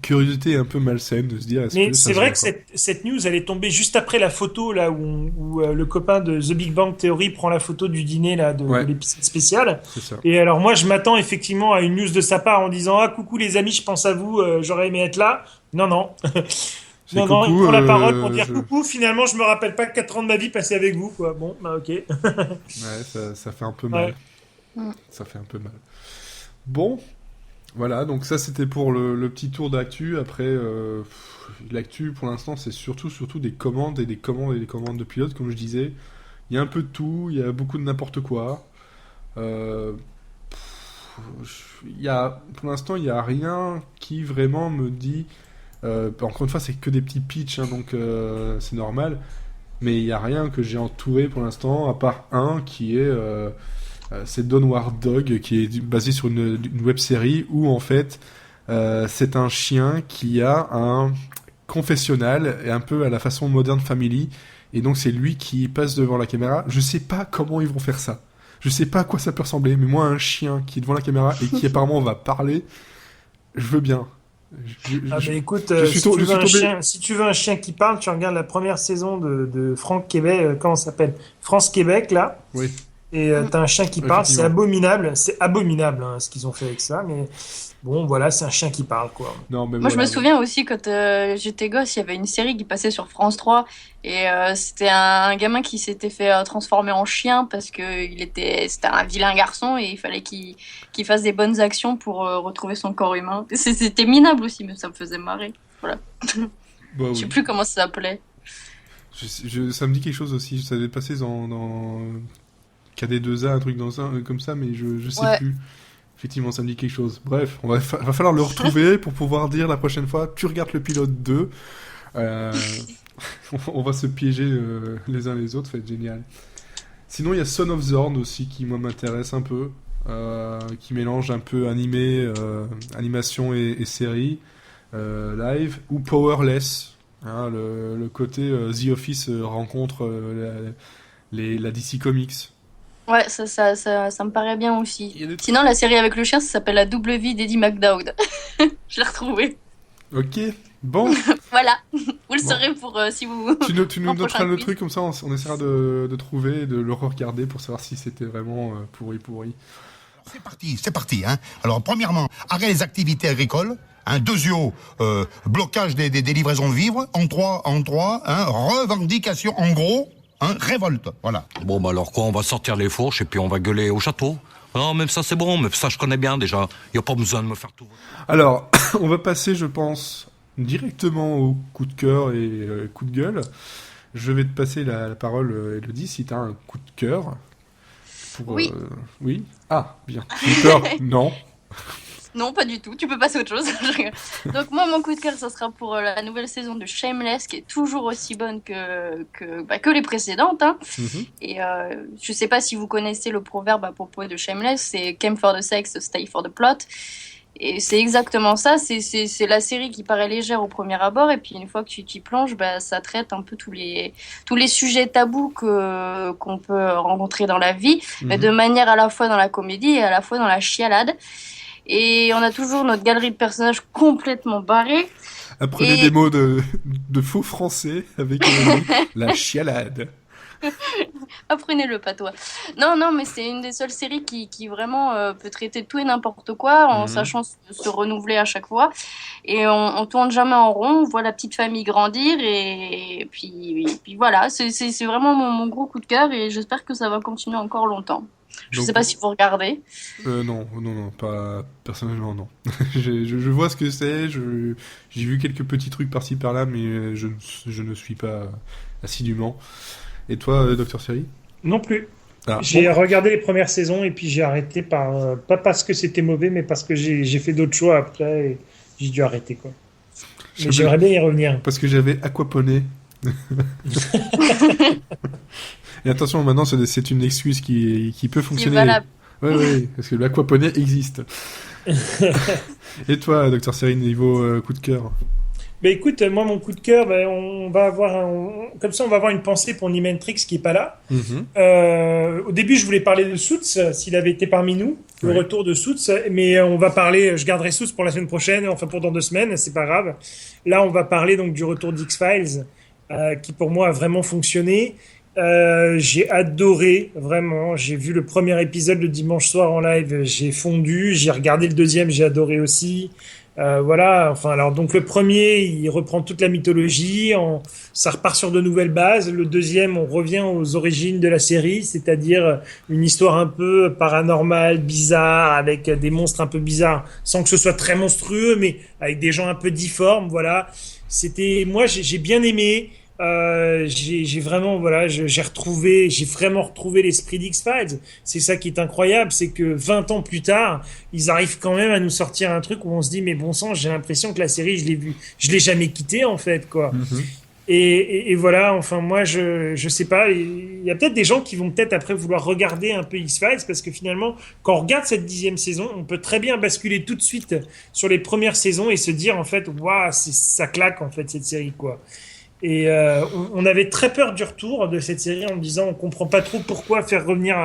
S1: curiosité un peu malsaine de se dire est-ce
S2: Mais
S1: que ça
S2: c'est
S1: se
S2: vrai
S1: voit
S2: que
S1: pas.
S2: cette news, elle est tombée juste après la photo là où le copain de The Big Bang Theory prend la photo du dîner là de
S1: Ouais,
S2: l'épisode spécial.
S1: c'est ça.
S2: Et alors moi, je m'attends effectivement à une news de sa part en disant ah coucou les amis, je pense à vous, j'aurais aimé être là. Non non,
S1: C'est
S2: non non, il
S1: coucou,
S2: prend la parole pour dire coucou. Finalement, je me rappelle pas 4 ans de ma vie passés avec vous quoi. Bon bah ok.
S1: Ouais, ça fait un peu mal.
S2: Ouais.
S3: Mm.
S1: Ça fait un peu mal. Bon, voilà, donc ça c'était pour le petit tour d'actu. Après, l'actu pour l'instant c'est surtout des commandes et des commandes et des commandes de pilotes, comme je disais. Il y a un peu de tout, il y a beaucoup de n'importe quoi. Euh, pour l'instant, il n'y a rien qui vraiment me dit. Encore une fois, c'est que des petits pitchs, hein, donc c'est normal. Mais il n'y a rien que j'ai entouré pour l'instant, à part un qui est. C'est Downward Dog, qui est basé sur une web série où en fait c'est un chien qui a un confessionnal, et un peu à la façon Modern Family, et donc c'est lui qui passe devant la caméra. Je sais pas comment ils vont faire ça. Je sais pas à quoi ça peut ressembler, mais moi un chien qui est devant la caméra et qui apparemment va parler, je veux bien.
S2: Ah bah écoute,
S1: je suis tombé.
S2: si tu veux un chien qui parle, tu regardes la première saison de Franck Québec, comment ça s'appelle? France Québec là.
S1: Oui,
S2: Et t'as un chien qui parle,
S1: effectivement.
S2: c'est abominable hein, ce qu'ils ont fait avec ça, mais bon voilà, c'est un chien qui parle quoi.
S1: Non, mais
S3: Moi, je
S1: voilà.
S3: me souviens aussi quand j'étais gosse, il y avait une série qui passait sur France 3 et c'était un gamin qui s'était fait transformer en chien parce que c'était un vilain garçon et il fallait qu'il fasse des bonnes actions pour retrouver son corps humain. C'était minable aussi, mais ça me faisait marrer. Voilà.
S1: Bah
S3: Je sais
S1: oui.
S3: plus comment ça s'appelait.
S1: Ça me dit quelque chose aussi. Ça devait passer dans KD2A, un truc dans ça, comme ça, mais je sais
S3: Ouais.
S1: plus. Effectivement, ça me dit quelque chose. Bref, va falloir le retrouver pour pouvoir dire la prochaine fois, tu regardes le pilote 2. Euh, on va se piéger les uns les autres, ça va être génial. Sinon, il y a Son of Zorn aussi qui, moi, m'intéresse un peu. Qui mélange un peu animation et série live. Ou Powerless. Hein, le côté The Office rencontre la DC Comics.
S3: Ouais, ça me paraît bien aussi.
S1: Il y a des-
S3: Sinon, la série avec le chien, ça s'appelle La double vie d'Eddie McDowd. Je l'ai retrouvée.
S1: Ok, bon,
S3: Voilà. Vous le
S1: Bon.
S3: saurez pour si vous.
S1: tu nous
S3: Mon prochain
S1: noteras le
S3: quiz.
S1: truc, comme ça on essaiera de trouver et de le regarder pour savoir si c'était vraiment pourri.
S5: C'est parti, hein. Alors, premièrement, arrêt des activités agricoles. Hein, deuxièmement, blocage des livraisons de vivres. En trois, hein, revendication, en gros, hein, révolte. Voilà.
S6: Bon, bah alors quoi, on va sortir les fourches et puis on va gueuler au château. Non, même ça c'est bon, mais ça je connais bien déjà. Y a pas besoin de me faire tout.
S1: Alors, on va passer, je pense, directement au coup de cœur et coup de gueule. Je vais te passer la parole, Elodie, si tu as un coup de cœur.
S3: Oui.
S1: Oui. Ah, bien. Coup de cœur, non.
S3: Non, pas du tout. Tu peux passer à autre chose. Je rigole. Donc moi, mon coup de cœur, ça sera pour la nouvelle saison de Shameless, qui est toujours aussi bonne que les précédentes. Hein.
S1: Mhm.
S3: Et je sais pas si vous connaissez le proverbe à propos de Shameless, c'est Came for the sex, stay for the plot. Et c'est exactement ça, c'est la série qui paraît légère au premier abord, et puis une fois que tu t'y plonges, bah, ça traite un peu tous les sujets tabous qu'on peut rencontrer dans la vie, mais de manière à la fois dans la comédie et à la fois dans la chialade. Et on a toujours notre galerie de personnages complètement barrés.
S1: Apprenez des mots de faux français avec la chialade.
S3: Apprenez le patois. Non, mais c'est une des seules séries qui vraiment peut traiter de tout et n'importe quoi en sachant se renouveler à chaque fois. Et on tourne jamais en rond, on voit la petite famille grandir et puis voilà, c'est vraiment mon gros coup de cœur et j'espère que ça va continuer encore longtemps. Je sais pas si vous regardez.
S1: Non, pas personnellement, non. je vois ce que c'est, j'ai vu quelques petits trucs par-ci par-là, mais je ne suis pas assidûment. Et toi, Docteur Seri?
S2: Non plus.
S1: Ah,
S2: J'ai regardé les premières saisons et puis j'ai arrêté pas parce que c'était mauvais, mais parce que j'ai fait d'autres choix après et j'ai dû arrêter, quoi. Mais j'aimerais bien y revenir.
S1: Parce que j'avais aquaponé. Et attention, maintenant, c'est une excuse qui peut fonctionner.
S3: C'est valable.
S1: Oui, parce que l'aquaponie existe. Et toi, Docteur Seri, niveau coup de cœur?
S2: Bah écoute, moi mon coup de cœur, on va avoir comme ça on va avoir une pensée pour Nimentrix qui est pas là. Au début je voulais parler de Suits s'il avait été parmi nous, le retour de Suits, mais on va parler, je garderai Suits pour la semaine prochaine, enfin pour dans 2 semaines, c'est pas grave. Là on va parler donc du retour d'X-Files qui pour moi a vraiment fonctionné. J'ai adoré, vraiment. J'ai vu le premier épisode le dimanche soir en live, j'ai fondu. J'ai regardé le deuxième, j'ai adoré aussi. Voilà. Enfin, alors donc le premier, il reprend toute la mythologie, ça repart sur de nouvelles bases. Le deuxième, on revient aux origines de la série, c'est-à-dire une histoire un peu paranormale, bizarre, avec des monstres un peu bizarres, sans que ce soit très monstrueux, mais avec des gens un peu difformes. Voilà. Moi, j'ai bien aimé. J'ai vraiment j'ai vraiment retrouvé l'esprit d'X-Files. C'est ça qui est incroyable, c'est que 20 ans plus tard, ils arrivent quand même à nous sortir un truc où on se dit mais bon sang, j'ai l'impression que la série je l'ai jamais quittée en fait quoi. Et voilà, enfin moi je sais pas, il y a peut-être des gens qui vont peut-être après vouloir regarder un peu X-Files parce que finalement quand on regarde cette 10e saison, on peut très bien basculer tout de suite sur les premières saisons et se dire en fait waouh, ça claque en fait cette série quoi. Et on avait très peur du retour de cette série en me disant on comprend pas trop pourquoi faire revenir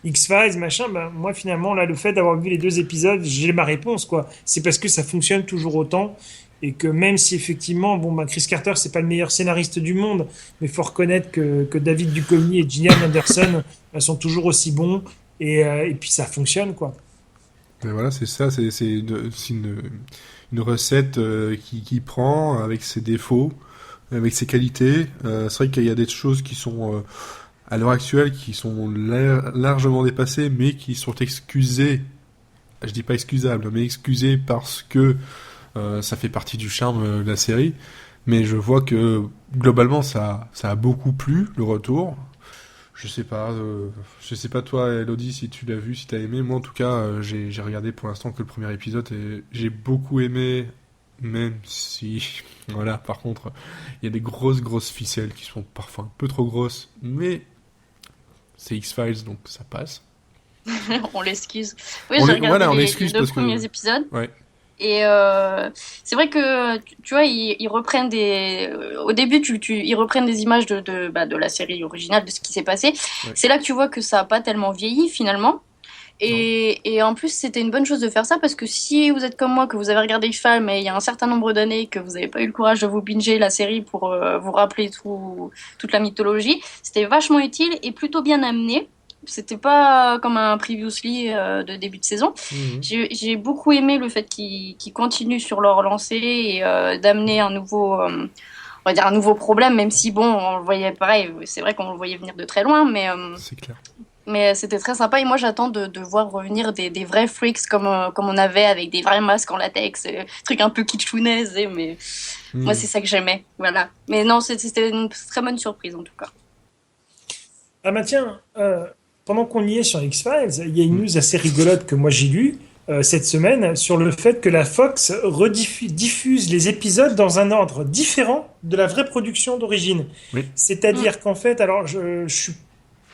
S2: X-Files machin. Ben, moi finalement là le fait d'avoir vu les 2 épisodes, j'ai ma réponse quoi. C'est parce que ça fonctionne toujours autant et que même si effectivement Chris Carter c'est pas le meilleur scénariste du monde, mais faut reconnaître que David Duchovny et Gillian Anderson sont toujours aussi bons et puis ça fonctionne quoi.
S1: Et voilà, c'est ça, c'est une recette qui prend avec ses défauts, avec ses qualités. C'est vrai qu'il y a des choses qui sont à l'heure actuelle qui sont largement dépassées, mais qui sont excusées. Je dis pas excusables, mais excusées parce que ça fait partie du charme de la série. Mais je vois que globalement ça a beaucoup plu le retour. Je sais pas toi, Elodie, si tu l'as vu, si t'as aimé. Moi en tout cas, j'ai regardé pour l'instant que le premier épisode et j'ai beaucoup aimé. Même si, voilà, par contre, il y a des grosses ficelles qui sont parfois un peu trop grosses, mais c'est X-Files, donc ça passe.
S3: On l'excuse. Oui, j'ai regardé les 2 premiers épisodes.
S1: Ouais.
S3: Et c'est vrai que, tu vois, ils reprennent au début, ils reprennent des images de la série originale, de ce qui s'est passé. Ouais. C'est là que tu vois que ça n'a pas tellement vieilli, finalement. Et en plus, c'était une bonne chose de faire ça parce que si vous êtes comme moi, que vous avez regardé X-Files, mais il y a un certain nombre d'années que vous n'avez pas eu le courage de vous binger la série pour vous rappeler toute la mythologie, c'était vachement utile et plutôt bien amené. C'était pas comme un previously de début de saison. J'ai beaucoup aimé le fait qu'ils continuent sur leur lancée et d'amener un nouveau... on va dire un nouveau problème, même si bon, on le voyait pareil, c'est vrai qu'on le voyait venir de très loin, mais...
S1: c'est clair.
S3: Mais c'était très sympa et moi j'attends de voir revenir des vrais freaks comme on avait avec des vrais masques en latex, truc un peu kitschounaise, mais moi c'est ça que j'aimais, voilà. Mais non, c'était une très bonne surprise en tout cas.
S2: Ah bah tiens, pendant qu'on y est sur X-Files, il y a une news assez rigolote que moi j'ai lue cette semaine sur le fait que la Fox diffuse les épisodes dans un ordre différent de la vraie production d'origine. Oui. C'est-à-dire qu'en fait, alors je suis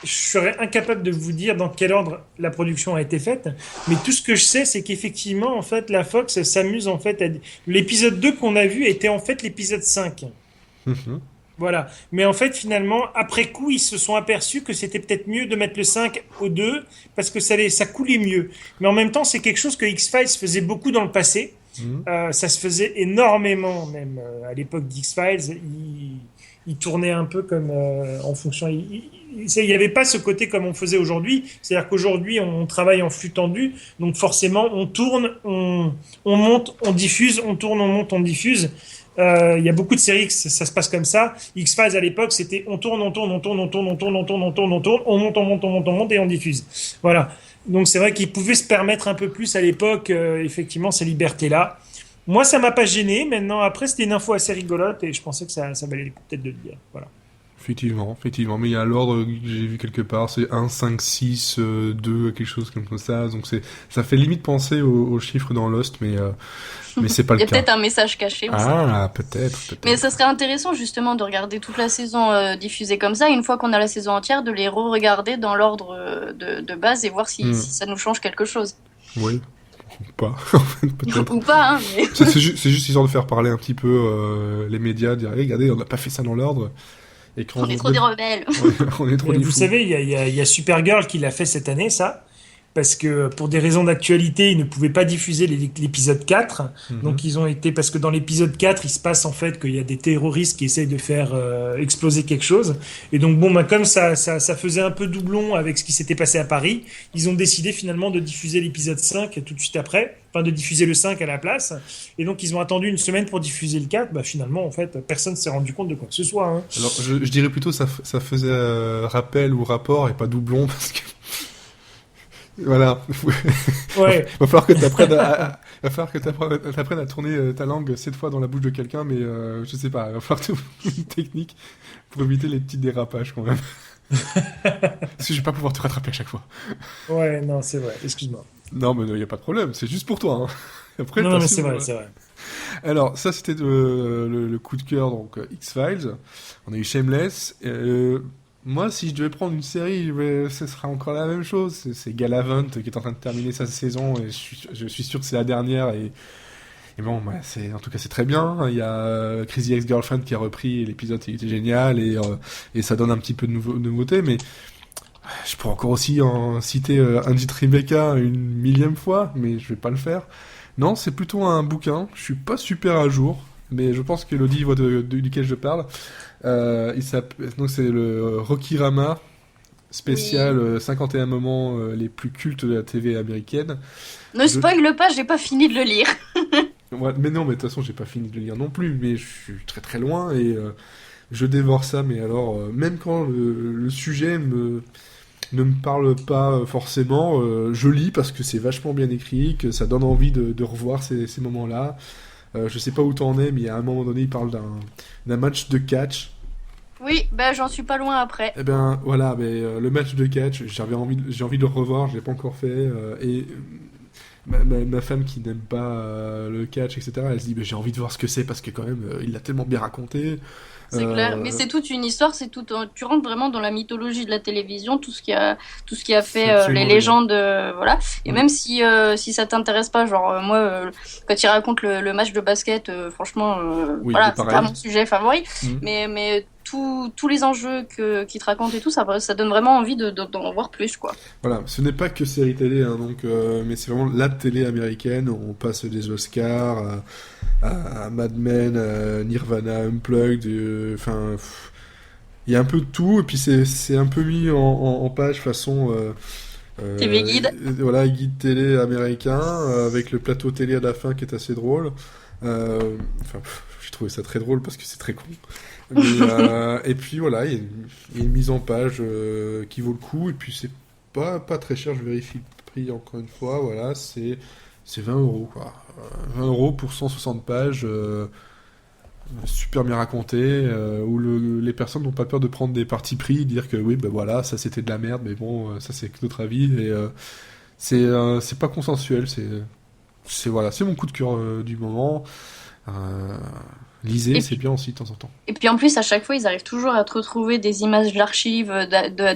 S2: je serais incapable de vous dire dans quel ordre la production a été faite, mais tout ce que je sais, c'est qu'effectivement, en fait, la Fox s'amuse en fait l'épisode 2 qu'on a vu était en fait l'épisode 5.
S1: Mhm.
S2: Voilà. Mais en fait, finalement, après coup, ils se sont aperçus que c'était peut-être mieux de mettre le 5 au 2 parce que ça coulait mieux. Mais en même temps, c'est quelque chose que X-Files faisait beaucoup dans le passé.
S1: Mhm.
S2: Ça se faisait énormément, même à l'époque d'X-Files. Ils tournaient un peu comme en fonction. Il n'y avait pas ce côté comme on faisait aujourd'hui. C'est-à-dire qu'aujourd'hui, on travaille en flux tendu. Donc forcément, on tourne, on monte, on diffuse, on tourne, on monte, on diffuse. Il y a beaucoup de séries que ça se passe comme ça. X-Files à l'époque, c'était on tourne, on tourne, on tourne, on tourne, on tourne, on tourne, on tourne, on tourne, on monte, on monte, on monte, on monte et on diffuse. Voilà. Donc c'est vrai qu'ils pouvaient se permettre un peu plus à l'époque, effectivement, ces libertés-là. Moi, ça m'a pas gêné. Maintenant, après, c'était une info assez rigolote et je pensais que ça valait le coup peut-être de le dire. Voilà.
S1: Effectivement, mais il y a l'ordre que j'ai vu quelque part, c'est 1, 5, 6, 2, quelque chose comme ça, donc ça fait limite penser aux chiffres dans Lost, mais c'est pas
S3: Il
S1: le
S3: y a
S1: cas.
S3: peut-être un message caché.
S1: Ah, peut-être.
S3: Mais ça serait intéressant justement de regarder toute la saison diffusée comme ça, et une fois qu'on a la saison entière, de les re-regarder dans l'ordre de base et voir si ça nous change quelque chose.
S1: Oui, ou pas, en fait, peut-être.
S3: Ou pas, hein, mais...
S1: C'est juste histoire de faire parler un petit peu les médias, dire, regardez, on n'a pas fait ça dans l'ordre. Et quand
S3: On est trop des rebelles.
S1: On est trop des
S2: Vous
S1: fous.
S2: savez, il y a Supergirl qui l'a fait cette année, ça. Parce que pour des raisons d'actualité, ils ne pouvaient pas diffuser l'épisode 4. Donc ils ont été, parce que dans l'épisode 4, il se passe en fait qu'il y a des terroristes qui essayent de faire exploser quelque chose. Et donc bon, comme ça faisait un peu doublon avec ce qui s'était passé à Paris, ils ont décidé finalement de diffuser l'épisode 5 tout de suite après. Enfin, de diffuser le 5 à la place. Et donc ils ont attendu une semaine pour diffuser le 4. Bah finalement, en fait, personne s'est rendu compte de quoi que ce soit. Hein.
S1: Alors, je dirais plutôt ça faisait rappel ou rapport et pas doublon, parce que... Voilà.
S2: Ouais.
S1: Va falloir que t'apprennes à tourner ta langue 7 fois dans la bouche de quelqu'un, mais je sais pas, il va falloir que tu aies une technique pour éviter les petits dérapages quand même. Parce que je vais pas pouvoir te rattraper à chaque fois.
S2: Ouais, non, c'est vrai, excuse-moi.
S1: Non, mais il y a pas de problème, c'est juste pour toi. Hein. Après,
S2: Non, mais c'est
S1: voilà.
S2: vrai, c'est vrai.
S1: Alors, ça c'était le coup de cœur, donc X-Files. On a eu Shameless. Moi, si je devais prendre une série, ce sera encore la même chose. C'est Galavant qui est en train de terminer sa saison et je suis sûr que c'est la dernière. Et bon, bah, en tout cas, c'est très bien. Il y a Crazy Ex-Girlfriend qui a repris l'épisode, il était génial et ça donne un petit peu de nouveauté. Mais je pourrais encore aussi en citer Angie Tribeca une millième fois, mais je vais pas le faire. Non, c'est plutôt un bouquin. Je suis pas super à jour, mais je pense que le livre duquel je parle. Donc c'est le Rockyrama spécial 51 moments les plus cultes de la TV américaine.
S3: Ne spoil pas, j'ai pas fini de le lire.
S1: Ouais, mais non, mais de toute façon j'ai pas fini de le lire non plus, mais je suis très très loin et je dévore ça. Mais alors même quand le sujet ne me parle pas forcément, je lis parce que c'est vachement bien écrit, que ça donne envie de revoir ces moments-là. Je sais pas où t'en es, mais à un moment donné il parle d'un match de catch.
S3: Oui, ben j'en suis pas loin après.
S1: Eh ben voilà, mais le match de catch, j'ai envie de le revoir, je l'ai pas encore fait. Et ma femme qui n'aime pas le catch, etc., elle se dit, j'ai envie de voir ce que c'est parce que quand même, il l'a tellement bien raconté.
S3: C'est clair, mais c'est toute une histoire, tu rentres vraiment dans la mythologie de la télévision, tout ce qui a fait les légendes, voilà. Et même si ça t'intéresse pas, genre moi, quand il raconte le match de basket, franchement,
S1: Oui,
S3: voilà,
S1: c'est
S3: c'est
S1: pareil.
S3: pas mon sujet favori, mais tous les enjeux qu'il te raconte et tout, ça donne vraiment envie d'en voir plus, quoi.
S1: Voilà, ce n'est pas que série télé, hein, donc, mais c'est vraiment la télé américaine. On passe des Oscars à Mad Men, à Nirvana, Unplugged, enfin, il y a un peu de tout, et puis c'est un peu mis en page façon
S3: TV guide.
S1: voilà, guide télé américain, avec le plateau télé à la fin qui est assez drôle. Enfin, j'ai trouvé ça très drôle parce que c'est très con. Mais, et puis voilà, il y a une mise en page qui vaut le coup, et puis c'est pas très cher, je vérifie le prix encore une fois, voilà, c'est 20 €, quoi. 20 € pour 160 pages, super bien raconté, où les personnes n'ont pas peur de prendre des partis pris, dire que oui, ben voilà, ça c'était de la merde, mais bon, ça c'est que notre avis, et c'est pas consensuel, voilà, c'est mon coup de cœur du moment. Lisez,
S3: Et
S1: c'est
S3: puis-
S1: bien aussi de temps en temps.
S3: Et puis en plus, à chaque fois, ils arrivent toujours à te retrouver des images d'archives,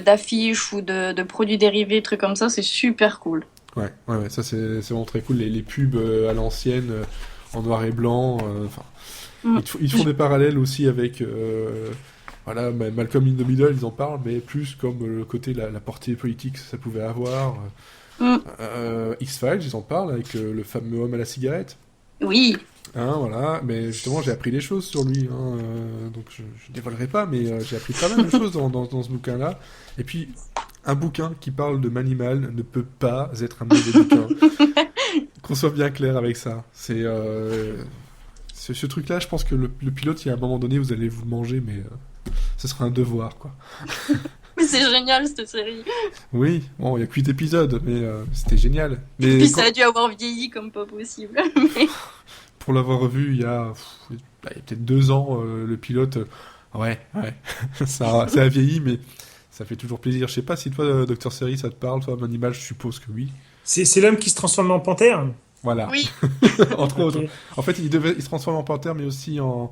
S3: d'affiches ou de produits dérivés, trucs comme ça. C'est super cool.
S1: Ouais, ça c'est vraiment très cool. Les pubs à l'ancienne, en noir et blanc. Enfin,
S3: Mm.
S1: ils font des parallèles aussi avec voilà, Malcolm in the Middle, ils en parlent, mais plus comme le côté, la portée politique que ça pouvait avoir.
S3: Mm.
S1: X-Files, ils en parlent avec le fameux homme à la cigarette.
S3: Oui.
S1: Hein, voilà, mais justement j'ai appris des choses sur lui, hein, donc je dévoilerai pas, mais j'ai appris pas mal de choses dans ce bouquin-là. Et puis, un bouquin qui parle de Manimal ne peut pas être un mauvais bouquin. Qu'on soit bien clair avec ça. Ce truc-là, je pense que le pilote, il y a un moment donné, vous allez vous le manger, mais ce sera un devoir, quoi.
S3: Mais c'est génial cette série.
S1: Oui, bon, il y a que 8 épisodes, mais c'était génial. Mais
S3: Puis ça a dû avoir vieilli comme pas possible. Mais-
S1: pour l'avoir revu il y a peut-être 2 ans, le pilote, ouais, ça a vieilli, mais ça fait toujours plaisir. Je sais pas si toi, Docteur Série, ça te parle, toi, Manimal, je suppose que oui.
S2: C'est l'homme qui se transforme en panthère.
S1: Voilà,
S3: Oui.
S1: entre autres.
S2: Ok.
S1: En fait, il se transforme en panthère, mais aussi en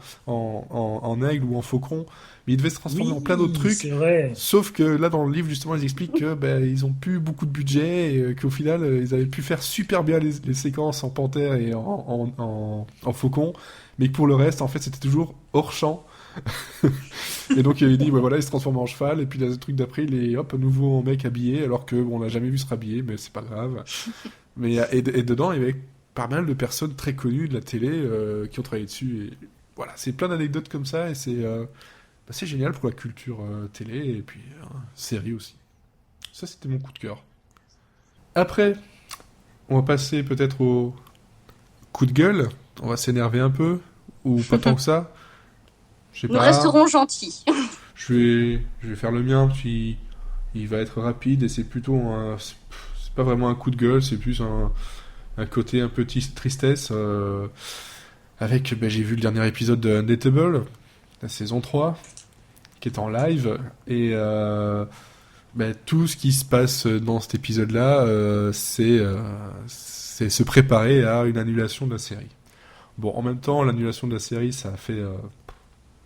S1: aigle ou en faucon. Mais il devait se transformer en plein d'autres trucs.
S2: C'est vrai.
S1: Sauf que là, dans le livre, justement, ils expliquent que ils ont plus beaucoup de budget et qu'au final, ils avaient pu faire super bien les séquences en panthère et en faucon, mais que pour le reste, en fait, c'était toujours hors champ. Et donc, il dit, ouais, voilà, il se transforme en cheval, et puis le truc d'après, il est, hop, nouveau mec habillé, alors que on l'a jamais vu se rhabiller, mais c'est pas grave. Mais, et dedans, il y avait pas mal de personnes très connues de la télé qui ont travaillé dessus. Et voilà, c'est plein d'anecdotes comme ça, et c'est génial pour la culture télé, et puis série aussi. Ça, c'était mon coup de cœur. Après, on va passer peut-être au coup de gueule. On va s'énerver un peu, ou pas tant que ça. Je sais
S3: Nous
S1: pas.
S3: resterons gentils.
S1: Je vais faire le mien, puis il va être rapide, et c'est plutôt c'est pas vraiment un coup de gueule, c'est plus un côté un peu tristesse. Avec, j'ai vu le dernier épisode de Undateable, la saison 3, qui est en live, et tout ce qui se passe dans cet épisode-là, c'est se préparer à une annulation de la série. Bon, en même temps, l'annulation de la série, ça a fait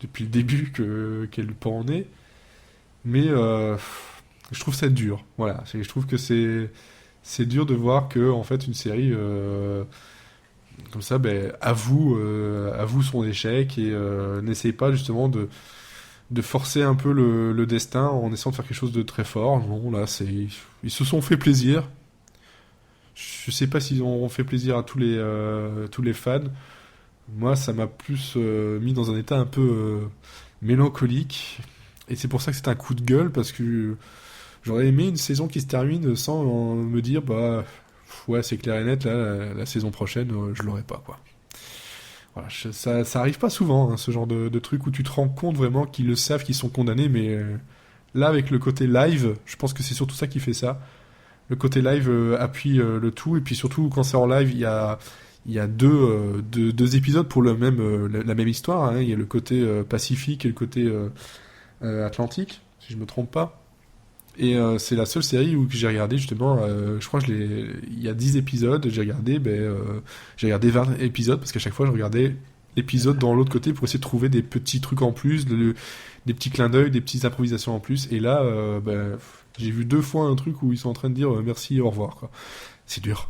S1: depuis le début qu'elle pas en est, mais je trouve ça dur. Voilà, je trouve que c'est dur de voir que en fait une série comme ça, avoue son échec et n'essaye pas justement de forcer un peu le destin en essayant de faire quelque chose de très fort. Non, là, ils se sont fait plaisir. Je sais pas s'ils ont fait plaisir à tous les fans. Moi, ça m'a plus mis dans un état un peu mélancolique. Et c'est pour ça que c'est un coup de gueule, parce que j'aurais aimé une saison qui se termine sans me dire, ouais, c'est clair et net, là, la saison prochaine, je l'aurai pas, quoi. Voilà, ça arrive pas souvent, hein, ce genre de truc où tu te rends compte vraiment qu'ils le savent, qu'ils sont condamnés, mais là, avec le côté live, je pense que c'est surtout ça qui fait ça. Le côté live appuie le tout, et puis surtout, quand c'est en live, il y a deux épisodes pour la même histoire, hein. Il y a le côté pacifique et le côté atlantique, si je me trompe pas. Et c'est la seule série où j'ai regardé justement, je crois que il y a 10 épisodes, j'ai regardé 20 épisodes, parce qu'à chaque fois je regardais l'épisode dans l'autre côté pour essayer de trouver des petits trucs en plus, des petits clins d'œil, des petites improvisations en plus. Et là, j'ai vu 2 fois un truc où ils sont en train de dire merci, au revoir, quoi. C'est dur.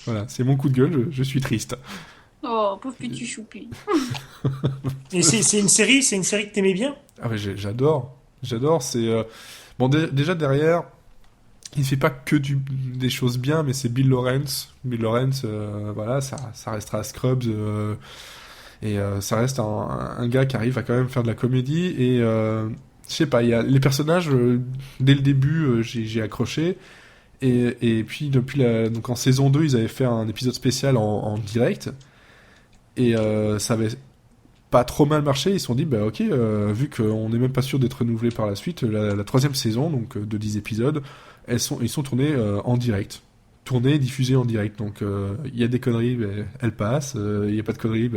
S1: Voilà, c'est mon coup de gueule, je suis triste.
S3: Oh, pauvre petit choupi.
S2: Et c'est une série que t'aimais bien?
S1: Ah mais j'adore, c'est déjà derrière, il fait pas que des choses bien, mais c'est Bill Lawrence, voilà, ça restera Scrubs, et ça reste un gars qui arrive à quand même faire de la comédie, et je sais pas, il y a les personnages, dès le début j'ai accroché, et puis donc en saison 2 ils avaient fait un épisode spécial en direct, et ça avait pas trop mal marché. Ils se sont dit, ok, vu qu'on n'est même pas sûr d'être renouvelé par la suite, la 3e saison, donc de 10 épisodes, ils sont tournés en direct. Tournés et diffusés en direct. Donc il y a des conneries, elles passent. Il n'y a pas de conneries,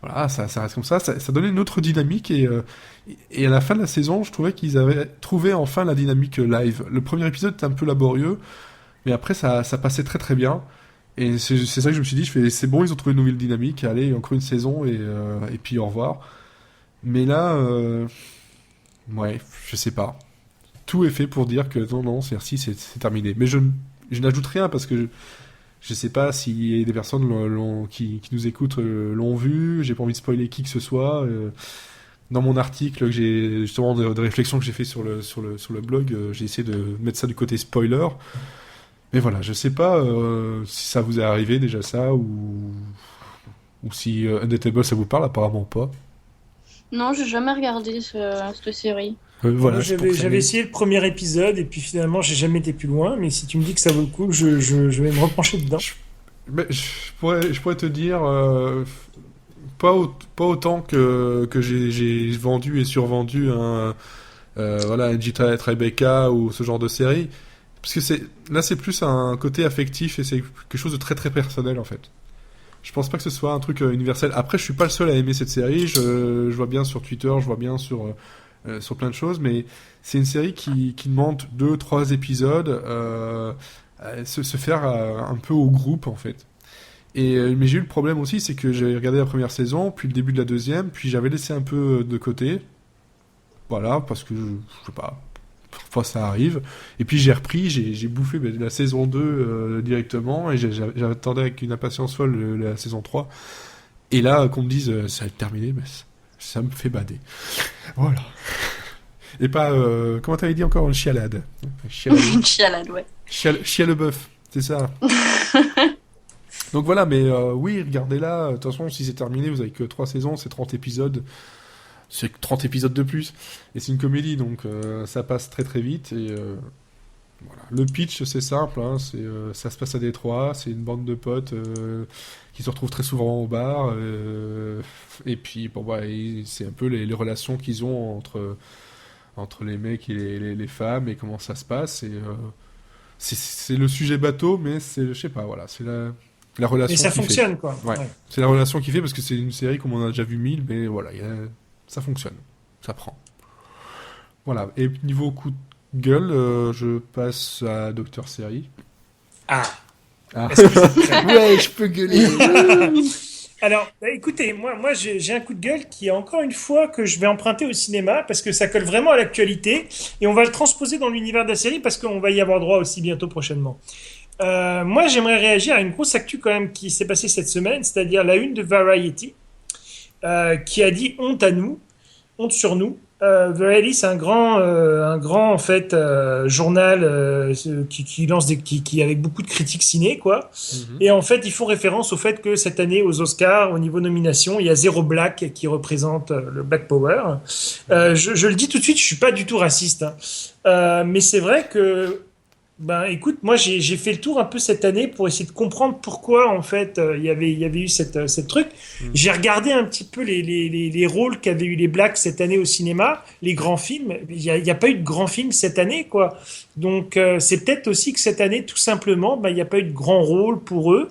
S1: voilà, ça reste comme ça. Ça donnait une autre dynamique, et à la fin de la saison, je trouvais qu'ils avaient trouvé enfin la dynamique live. Le premier épisode était un peu laborieux, mais après ça passait très très bien. Et c'est ça que je me suis dit, c'est bon, ils ont trouvé une nouvelle dynamique, allez, encore une saison, et puis au revoir. Mais là, ouais, je sais pas. Tout est fait pour dire que non, CR6, c'est terminé. Mais je n'ajoute rien, parce que je sais pas si des personnes qui nous écoutent l'ont vu, j'ai pas envie de spoiler qui que ce soit. Dans mon article, que j'ai justement de réflexion que j'ai fait sur le blog, j'ai essayé de mettre ça du côté spoiler. Mais voilà, je sais pas si ça vous est arrivé déjà ça, ou si Undateable ça vous parle, apparemment pas.
S3: Non, j'ai jamais regardé cette série.
S1: Voilà,
S2: Moi,
S1: c'est pour que ça
S2: j'avais
S1: m'ait-
S2: essayé le premier épisode et puis finalement j'ai jamais été plus loin. Mais si tu me dis que ça vaut le coup, je vais me repencher dedans.
S1: Mais je pourrais te dire pas autant que j'ai vendu et survendu voilà, NJ Tribeca ou ce genre de série, parce que c'est plus un côté affectif et c'est quelque chose de très très personnel en fait. Je pense pas que ce soit un truc universel. Après, je suis pas le seul à aimer cette série. Je vois bien sur Twitter, je vois bien sur plein de choses, mais c'est une série qui demande 2-3 épisodes se faire un peu au groupe en fait. Mais j'ai eu le problème aussi, c'est que j'ai regardé la première saison, puis le début de la deuxième, puis j'avais laissé un peu de côté. Voilà, parce que, je sais pas, parfois ça arrive. Et puis j'ai repris, j'ai bouffé la saison 2 directement, et j'attendais avec une impatience folle la saison 3. Et là, qu'on me dise, ça va être terminé, mais ça me fait bader. Voilà. Et pas, comment t'avais dit encore, une chialade.
S3: Une chialade, ouais.
S1: Chialebœuf, c'est ça. Donc voilà, mais oui, regardez-la. De toute façon, si c'est terminé, vous avez que 3 saisons, c'est 30 épisodes. C'est 30 épisodes de plus. Et c'est une comédie, donc ça passe très très vite. Et voilà. Le pitch, c'est simple. Hein, ça se passe à Détroit. C'est une bande de potes qui se retrouvent très souvent au bar. Et puis, bon, bah, c'est un peu les relations qu'ils ont entre les mecs et les femmes et comment ça se passe. Et c'est le sujet bateau, mais je sais pas, voilà. C'est la relation
S2: Et ça
S1: qui fait.
S2: fonctionne quoi.
S1: Ouais.
S2: Ouais.
S1: C'est la relation qui fait, parce que c'est une série comme on a déjà vu 1000, mais voilà, ça fonctionne. Ça prend. Voilà. Et niveau coup de gueule, je passe à Docteur Série.
S2: Ah.
S1: Ah.
S2: Est-ce que vous êtes prêts?
S1: Ouais, je peux gueuler.
S2: Alors, bah, écoutez, moi j'ai un coup de gueule qui est encore une fois que je vais emprunter au cinéma parce que ça colle vraiment à l'actualité et on va le transposer dans l'univers de la série parce qu'on va y avoir droit aussi bientôt prochainement. Moi, j'aimerais réagir à une grosse actu quand même qui s'est passée cette semaine, c'est-à-dire la une de Variety qui a dit honte à nous, honte sur nous. Variety, c'est un grand en fait journal qui lance qui avec beaucoup de critiques ciné quoi. Et en fait, ils font référence au fait que cette année aux Oscars, au niveau nomination, il y a 0 black qui représente le Black Power. Je le dis tout de suite, je suis pas du tout raciste, hein. Mais c'est vrai que ben écoute, moi j'ai fait le tour un peu cette année pour essayer de comprendre pourquoi en fait il y avait eu cette truc. J'ai regardé un petit peu les rôles qu'avaient eu les blacks cette année au cinéma, les grands films. Il y a pas eu de grands films cette année quoi. Donc c'est peut-être aussi que cette année tout simplement ben il y a pas eu de grand rôle pour eux.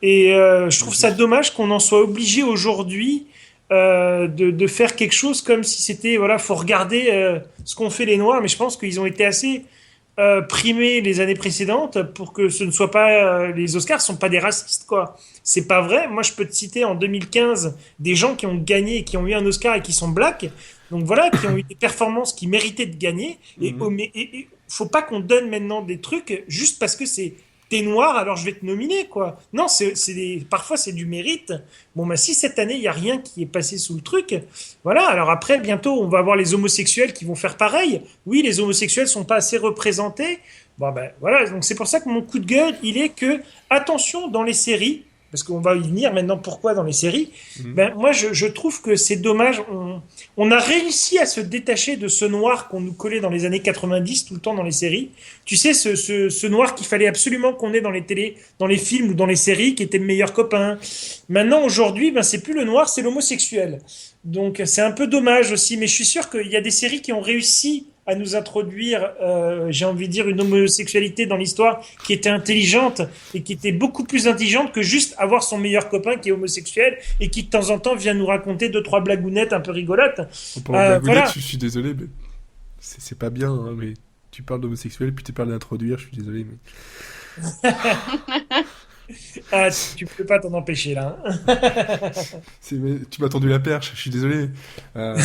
S2: Et je trouve ça dommage qu'on en soit obligé aujourd'hui de faire quelque chose comme si c'était voilà faut regarder ce qu'ont fait les Noirs. Mais je pense qu'ils ont été assez primé les années précédentes pour que ce ne soit pas les Oscars sont pas des racistes quoi. C'est pas vrai. Moi je peux te citer en 2015 des gens qui ont gagné et qui ont eu un Oscar et qui sont blacks. Donc voilà, qui ont eu des performances qui méritaient de gagner et faut pas qu'on donne maintenant des trucs juste parce que t'es noir alors je vais te nominer quoi. Non, parfois c'est du mérite. Bon bah si cette année il y a rien qui est passé sous le truc, voilà. Alors après bientôt on va avoir les homosexuels qui vont faire pareil. Oui, les homosexuels sont pas assez représentés. Bon ben voilà, donc c'est pour ça que mon coup de gueule, il est que attention dans les séries, parce qu'on va y venir maintenant pourquoi dans les séries. Ben moi je trouve que c'est dommage. On a réussi à se détacher de ce noir qu'on nous collait dans les années 90 tout le temps dans les séries. Tu sais ce noir qu'il fallait absolument qu'on ait dans les dans les films ou dans les séries, qui était le meilleur copain. Maintenant aujourd'hui, ben c'est plus le noir, c'est l'homosexuel. Donc c'est un peu dommage aussi, mais je suis sûr qu'il y a des séries qui ont réussi à nous introduire, j'ai envie de dire, une homosexualité dans l'histoire qui était intelligente et qui était beaucoup plus intelligente que juste avoir son meilleur copain qui est homosexuel et qui de temps en temps vient nous raconter 2-3 blagounettes un peu rigolotes.
S1: En parlant de blagounette,
S2: Voilà.
S1: je suis désolé, mais c'est pas bien, hein, mais tu parles d'homosexuel, puis tu parles d'introduire, je suis désolé, mais...
S2: Ah, tu peux pas t'en empêcher là.
S1: Tu m'as tendu la perche, je suis désolé. Euh,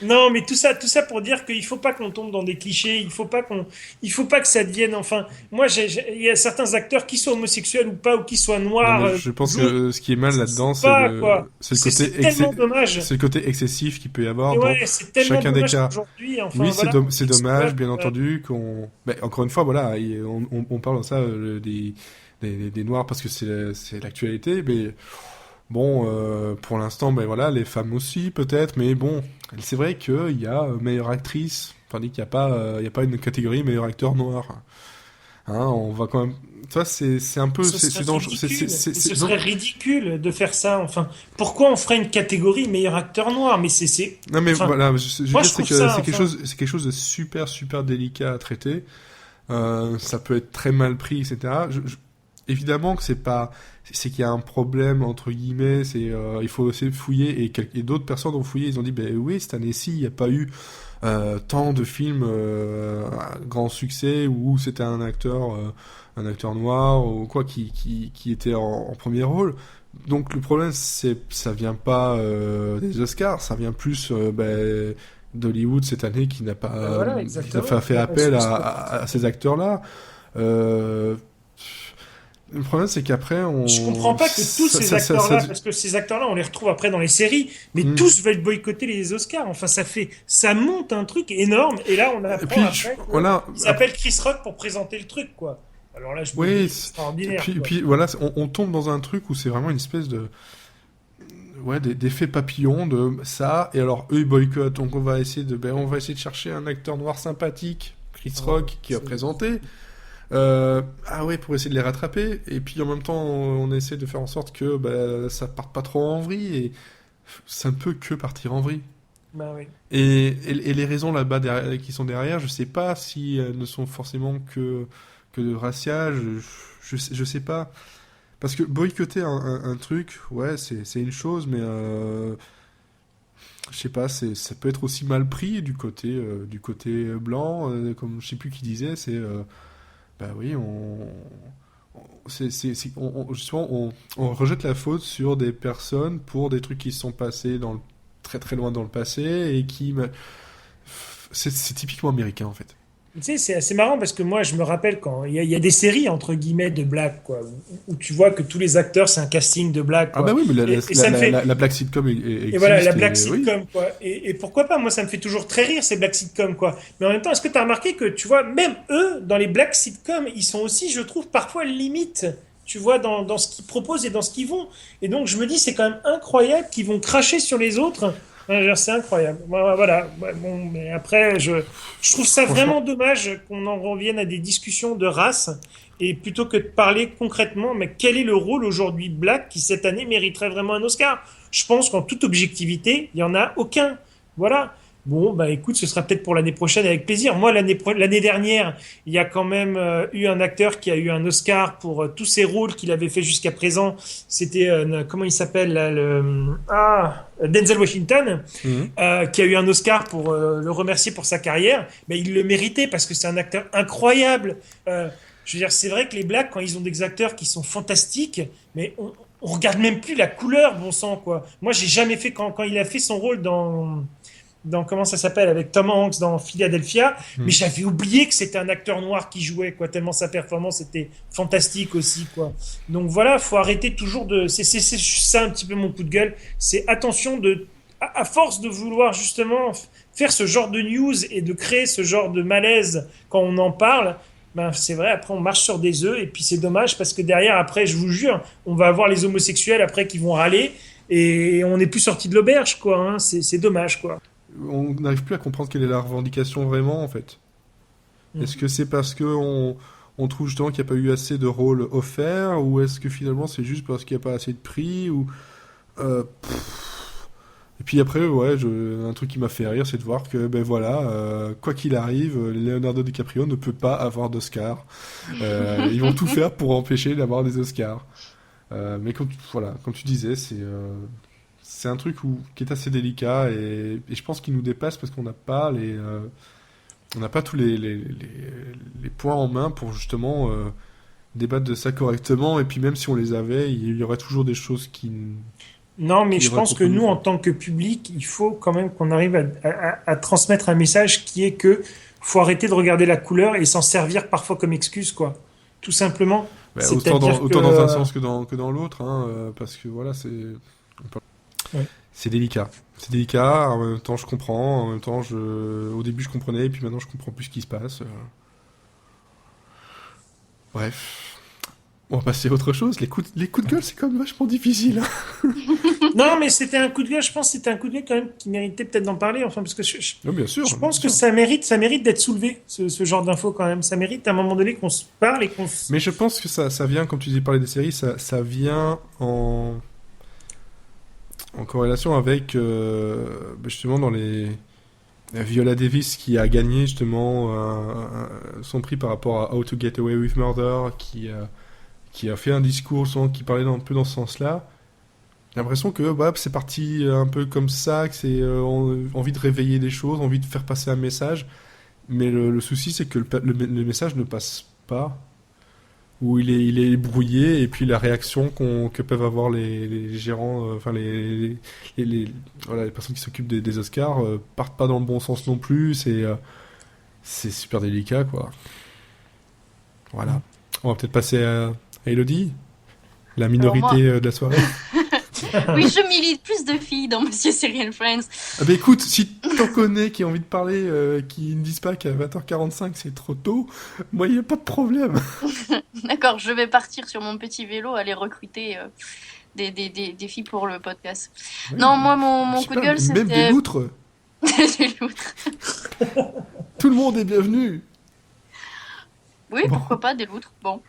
S2: Non, mais tout ça pour dire qu'il faut pas qu'on tombe dans des clichés. Il faut pas que ça devienne. Enfin, moi, il y a certains acteurs qui soient homosexuels ou pas, ou qui soient
S1: Non,
S2: noirs,
S1: mais je pense
S2: blonds,
S1: que ce qui est mal là-dedans,
S2: c'est pas quoi.
S1: c'est le côté
S2: C'est tellement dommage.
S1: c'est le côté excessif qu'il peut y avoir
S2: Et
S1: dans
S2: ouais, c'est tellement
S1: chacun des
S2: dommage
S1: cas.
S2: qu'aujourd'hui, enfin
S1: Oui,
S2: voilà,
S1: c'est dommage, bien
S2: euh,
S1: entendu, qu'on. Mais encore une fois, voilà, on parle de ça des noirs parce que c'est l'actualité, mais bon, pour l'instant, ben voilà, les femmes aussi peut-être, mais bon, c'est vrai qu'il y a meilleure actrice, tandis qu'il n'y a pas, il y a pas une catégorie meilleur acteur noir. Hein, on va quand même. Ça, c'est un peu,
S2: ce
S1: c'est
S2: serait
S1: dangereux.
S2: ridicule. Ce
S1: Non,
S2: serait ridicule de faire ça. Enfin, pourquoi on ferait une catégorie meilleur acteur noir? Mais
S1: non, mais
S2: enfin,
S1: voilà, je veux
S2: moi
S1: dire,
S2: je trouve ça, enfin,
S1: c'est quelque chose de super, super délicat à traiter. Ça peut être très mal pris, etc. Évidemment que c'est qu'il y a un problème entre guillemets. Il faut aussi fouiller et d'autres personnes ont fouillé. Ils ont dit, ben oui, cette année-ci, il n'y a pas eu tant de films à grand succès où c'était un acteur noir ou quoi qui était en premier rôle. Donc le problème, ça vient pas des Oscars, ça vient plus d'Hollywood cette année
S2: voilà,
S1: qui n'a
S2: exactement.
S1: pas fait appel à ces acteurs-là. Euh, le problème, c'est qu'après,
S2: Je comprends pas que tous ces acteurs-là, parce que ces acteurs-là, on les retrouve après dans les séries, mais
S1: Hmm.
S2: tous veulent boycotter les Oscars. Enfin, ça monte un truc énorme. Et là, on
S1: Et
S2: apprend
S1: puis,
S2: après
S1: voilà.
S2: qu'il s'appelle Chris Rock pour présenter le truc, quoi. Alors là, je me
S1: Oui,
S2: dis, c'est extraordinaire,
S1: et
S2: quoi.
S1: puis voilà, on tombe dans un truc où c'est vraiment une espèce d'effet papillon de ça, et alors eux ils boycottent, donc on va essayer de chercher un acteur noir sympathique, Chris Rock, qui a présenté. Ah ouais, pour essayer de les rattraper, et puis en même temps on essaie de faire en sorte que ça parte pas trop en vrille, et ça ne peut que partir en vrille.
S2: Bah oui.
S1: Et les raisons là-bas qui sont derrière, je sais pas si elles ne sont forcément que de raciage, je sais pas. Parce que boycotter un truc, ouais, c'est une chose, mais je sais pas, ça peut être aussi mal pris du côté blanc, comme je sais plus qui disait, bah oui, justement, on rejette la faute sur des personnes pour des trucs qui se sont passés très très loin dans le passé et c'est typiquement américain en fait.
S2: Tu sais, c'est assez marrant parce que moi, je me rappelle quand il y a des séries, entre guillemets, de blagues, quoi, où tu vois que tous les acteurs, c'est un casting de blagues,
S1: Ah bah
S2: quoi.
S1: oui, mais
S2: Et ça me fait.
S1: la black sitcom
S2: Et voilà,
S1: existe
S2: la black
S1: oui.
S2: sitcom, quoi. Et pourquoi pas, moi, ça me fait toujours très rire, ces black sitcoms, quoi. Mais en même temps, est-ce que tu as remarqué que, tu vois, même eux, dans les black sitcoms, ils sont aussi, je trouve, parfois limite, tu vois, dans ce qu'ils proposent et dans ce qu'ils vont. Et donc, je me dis, c'est quand même incroyable qu'ils vont cracher sur les autres. Ouais, je veux dire, c'est incroyable. Voilà. Ouais, bon, mais après, je trouve ça
S1: Franchement,
S2: vraiment dommage qu'on en revienne à des discussions de race. Et plutôt que de parler concrètement, mais quel est le rôle aujourd'hui Black qui cette année mériterait vraiment un Oscar? Je pense qu'en toute objectivité, il n'y en a aucun. Voilà. Bon, bah écoute, ce sera peut-être pour l'année prochaine avec plaisir. Moi, l'année dernière, il y a quand même eu un acteur qui a eu un Oscar pour tous ses rôles qu'il avait fait jusqu'à présent. C'était, comment il s'appelle là, Denzel Washington,
S1: mhm.
S2: qui a eu un Oscar pour le remercier pour sa carrière. Mais il le méritait parce que c'est un acteur incroyable. Je veux dire, c'est vrai que les Blacks, quand ils ont des acteurs qui sont fantastiques, mais on regarde même plus la couleur, bon sang, quoi. Moi, j'ai jamais fait, quand il a fait son rôle dans comment ça s'appelle, avec Tom Hanks dans Philadelphia, mais
S1: Mhm.
S2: j'avais oublié que c'était un acteur noir qui jouait, quoi, tellement sa performance était fantastique aussi, quoi. Donc voilà, faut arrêter toujours c'est ça un petit peu mon coup de gueule, c'est attention à force de vouloir justement faire ce genre de news et de créer ce genre de malaise quand on en parle, ben c'est vrai, après on marche sur des œufs et puis c'est dommage parce que derrière, après, je vous jure, on va avoir les homosexuels après qui vont râler et on n'est plus sorti de l'auberge, quoi, hein. C'est dommage, quoi.
S1: On n'arrive plus à comprendre quelle est la revendication vraiment en fait.
S2: Mhm.
S1: Est-ce que c'est parce que on trouve justement qu'il n'y a pas eu assez de rôles offerts, ou est-ce que finalement c'est juste parce qu'il n'y a pas assez de prix, ou et puis après, ouais, un truc qui m'a fait rire, c'est de voir que, ben voilà, quoi qu'il arrive, Leonardo DiCaprio ne peut pas avoir d'Oscar. Ils vont tout faire pour empêcher d'avoir des Oscars. Mais voilà, comme tu disais, c'est un truc qui est assez délicat, et je pense qu'il nous dépasse parce qu'on n'a pas on n'a pas tous les points en main pour justement débattre de ça correctement. Et puis même si on les avait, il y aurait toujours des choses qui...
S2: Non, mais
S1: Qui
S2: je pense que
S1: raconte
S2: nous,
S1: une
S2: en
S1: fois.
S2: tant que public, il faut quand même qu'on arrive à transmettre un message qui est que faut arrêter de regarder la couleur et s'en servir parfois comme excuse, quoi. Tout simplement.
S1: Bah,
S2: C'est-à-dire
S1: autant
S2: que
S1: dans un sens que dans l'autre, hein, parce que voilà,
S2: Ouais.
S1: c'est délicat. C'est délicat, en même temps je comprends, en même temps au début je comprenais, et puis maintenant je comprends plus ce qui se passe. Bref. On va passer à autre chose. Les coups de gueule, c'est quand même vachement difficile, hein.
S2: Non, mais c'était un coup de gueule. Je pense que c'était un coup de gueule quand même qui méritait peut-être d'en parler. Enfin, parce que
S1: Non, bien sûr.
S2: je pense
S1: bien
S2: que
S1: sûr.
S2: ça mérite d'être soulevé, ce genre d'infos quand même. Ça mérite à un moment donné qu'on se parle et qu'on se...
S1: Mais je pense que ça vient, comme tu disais, parler des séries, ça vient en corrélation avec, justement, dans Viola Davis qui a gagné, justement, son prix par rapport à How to Get Away with Murder, qui a fait un discours qui parlait un peu dans ce sens-là. J'ai l'impression que c'est parti un peu comme ça, que c'est envie de réveiller des choses, envie de faire passer un message. Mais le souci, c'est que le message ne passe pas, ou il est brouillé, et puis la réaction que peuvent avoir les gérants, enfin voilà, les personnes qui s'occupent des Oscars, partent pas dans le bon sens non plus. C'est super délicat, quoi. Voilà. On va peut-être passer à Elodie, la
S3: Alors moi,
S1: minorité de la soirée.
S3: oui, je milite plus de filles dans Monsieur Serial Friends.
S1: Ah bah écoute, si t'en connais qui ont envie de parler, qui ne disent pas qu'à 20h45 c'est trop tôt, moi y a pas de problème.
S3: D'accord, je vais partir sur mon petit vélo, aller recruter des filles pour le podcast.
S1: Oui,
S3: Non, moi, mon coup de
S1: super,
S3: gueule,
S1: même des
S3: c'était...
S1: loutres,
S3: Des loutres.
S1: tout le monde est bienvenu.
S3: Oui,
S1: Bon.
S3: pourquoi pas, des loutres. Bon.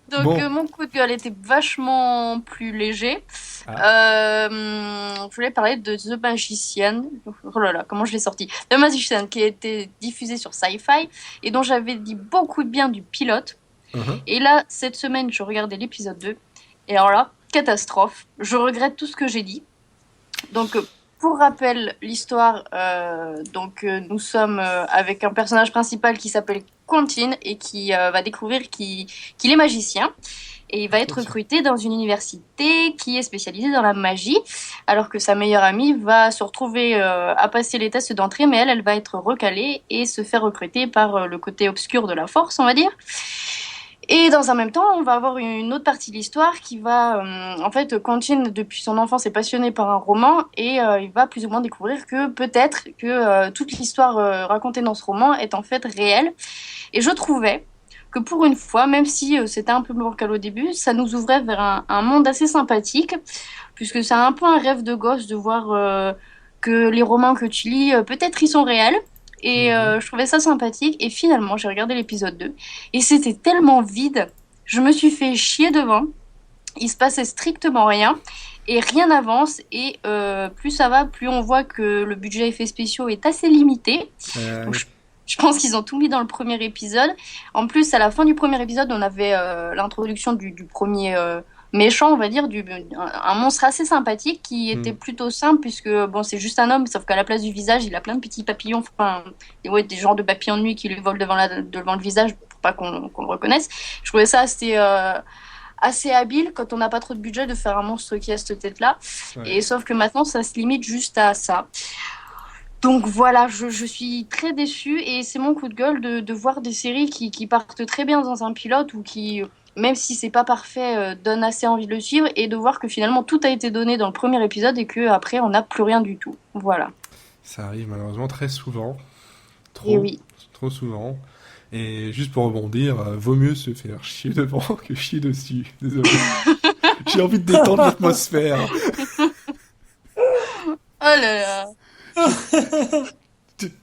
S3: Donc,
S1: Bon.
S3: mon coup de gueule était vachement plus léger. Je voulais parler de The Magician. Oh là là, comment je l'ai sorti? The Magician, qui a été diffusé sur Sci-Fi et dont j'avais dit beaucoup de bien du pilote.
S1: Uh-huh.
S3: Et là, cette semaine, je regardais l'épisode 2. Et alors là, catastrophe. Je regrette tout ce que j'ai dit. Donc, pour rappel, l'histoire, nous sommes avec un personnage principal qui s'appelle Quentin et qui va découvrir qu'il est magicien. Et il va être recruté dans une université qui est spécialisée dans la magie, alors que sa meilleure amie va se retrouver à passer les tests d'entrée, mais elle va être recalée et se faire recruter par le côté obscur de la force, on va dire. Et dans un même temps, on va avoir une autre partie de l'histoire qui va... en fait, Quentin, depuis son enfance, est passionné par un roman et il va plus ou moins découvrir que peut-être que toute l'histoire racontée dans ce roman est en fait réelle. Et je trouvais que pour une fois, même si c'était un peu bancal au début, ça nous ouvrait vers un monde assez sympathique, puisque c'est un peu un rêve de gosse de voir que les romans que tu lis, peut-être ils sont réels. Et je trouvais ça sympathique. Et finalement, j'ai regardé l'épisode 2. Et c'était tellement vide. Je me suis fait chier devant. Il se passait strictement rien. Et rien n'avance. Et plus ça va, plus on voit que le budget effets spéciaux est assez limité. Donc, je pense qu'ils ont tout mis dans le premier épisode. En plus, à la fin du premier épisode, on avait l'introduction du premier méchant, on va dire, un monstre assez sympathique qui était plutôt simple, puisque bon, c'est juste un homme, sauf qu'à la place du visage, il a plein de petits papillons, enfin, des genres de papillons de nuit qui lui volent devant le visage pour pas qu'on le reconnaisse. Je trouvais ça assez habile quand on n'a pas trop de budget de faire un monstre qui a cette tête-là. Ouais. Et sauf que maintenant, ça se limite juste à ça. Donc voilà, je suis très déçue et c'est mon coup de gueule de voir des séries qui partent très bien dans un pilote ou qui, même si c'est pas parfait, donnent assez envie de le suivre et de voir que finalement tout a été donné dans le premier épisode et qu'après on n'a plus rien du tout. Voilà.
S1: Ça arrive malheureusement très souvent. Trop souvent. Et juste pour rebondir, vaut mieux se faire chier devant que chier dessus. Désolé. J'ai envie de détendre l'atmosphère.
S3: Oh là là.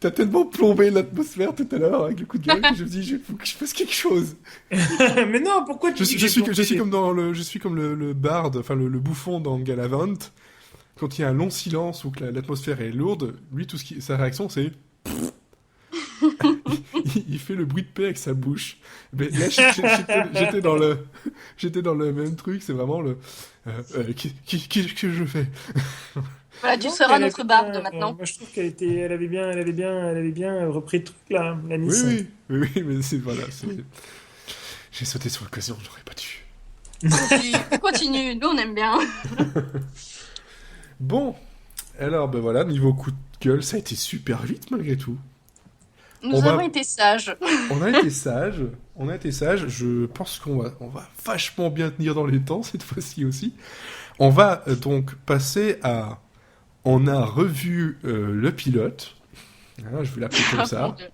S1: T'as tellement plombé l'atmosphère tout à l'heure avec le coup de gueule que je me dis il faut que je fasse quelque chose.
S2: Mais non, pourquoi tu
S1: je suis comme le barde, enfin le bouffon dans Galavant. Quand il y a un long silence ou que l'atmosphère est lourde, lui sa réaction c'est il fait le bruit de paix avec sa bouche. Mais là j'étais dans le même truc, c'est vraiment le qu'est-ce que je fais.
S3: Voilà, tu seras notre barde maintenant.
S2: Moi, je trouve elle avait bien repris le truc là, la Nice.
S1: Oui, mais c'est voilà. J'ai sauté sur l'occasion, j'aurais pas dû.
S3: Continue, nous on aime bien.
S1: Bon, alors ben voilà, niveau coup de gueule, ça a été super vite malgré tout.
S3: Nous avons été sages.
S1: On a été sages, je pense qu'on va vachement bien tenir dans les temps cette fois-ci aussi. On va donc passer à... On a revu le pilote, je vais l'appeler comme ça.
S3: Mon Dieu.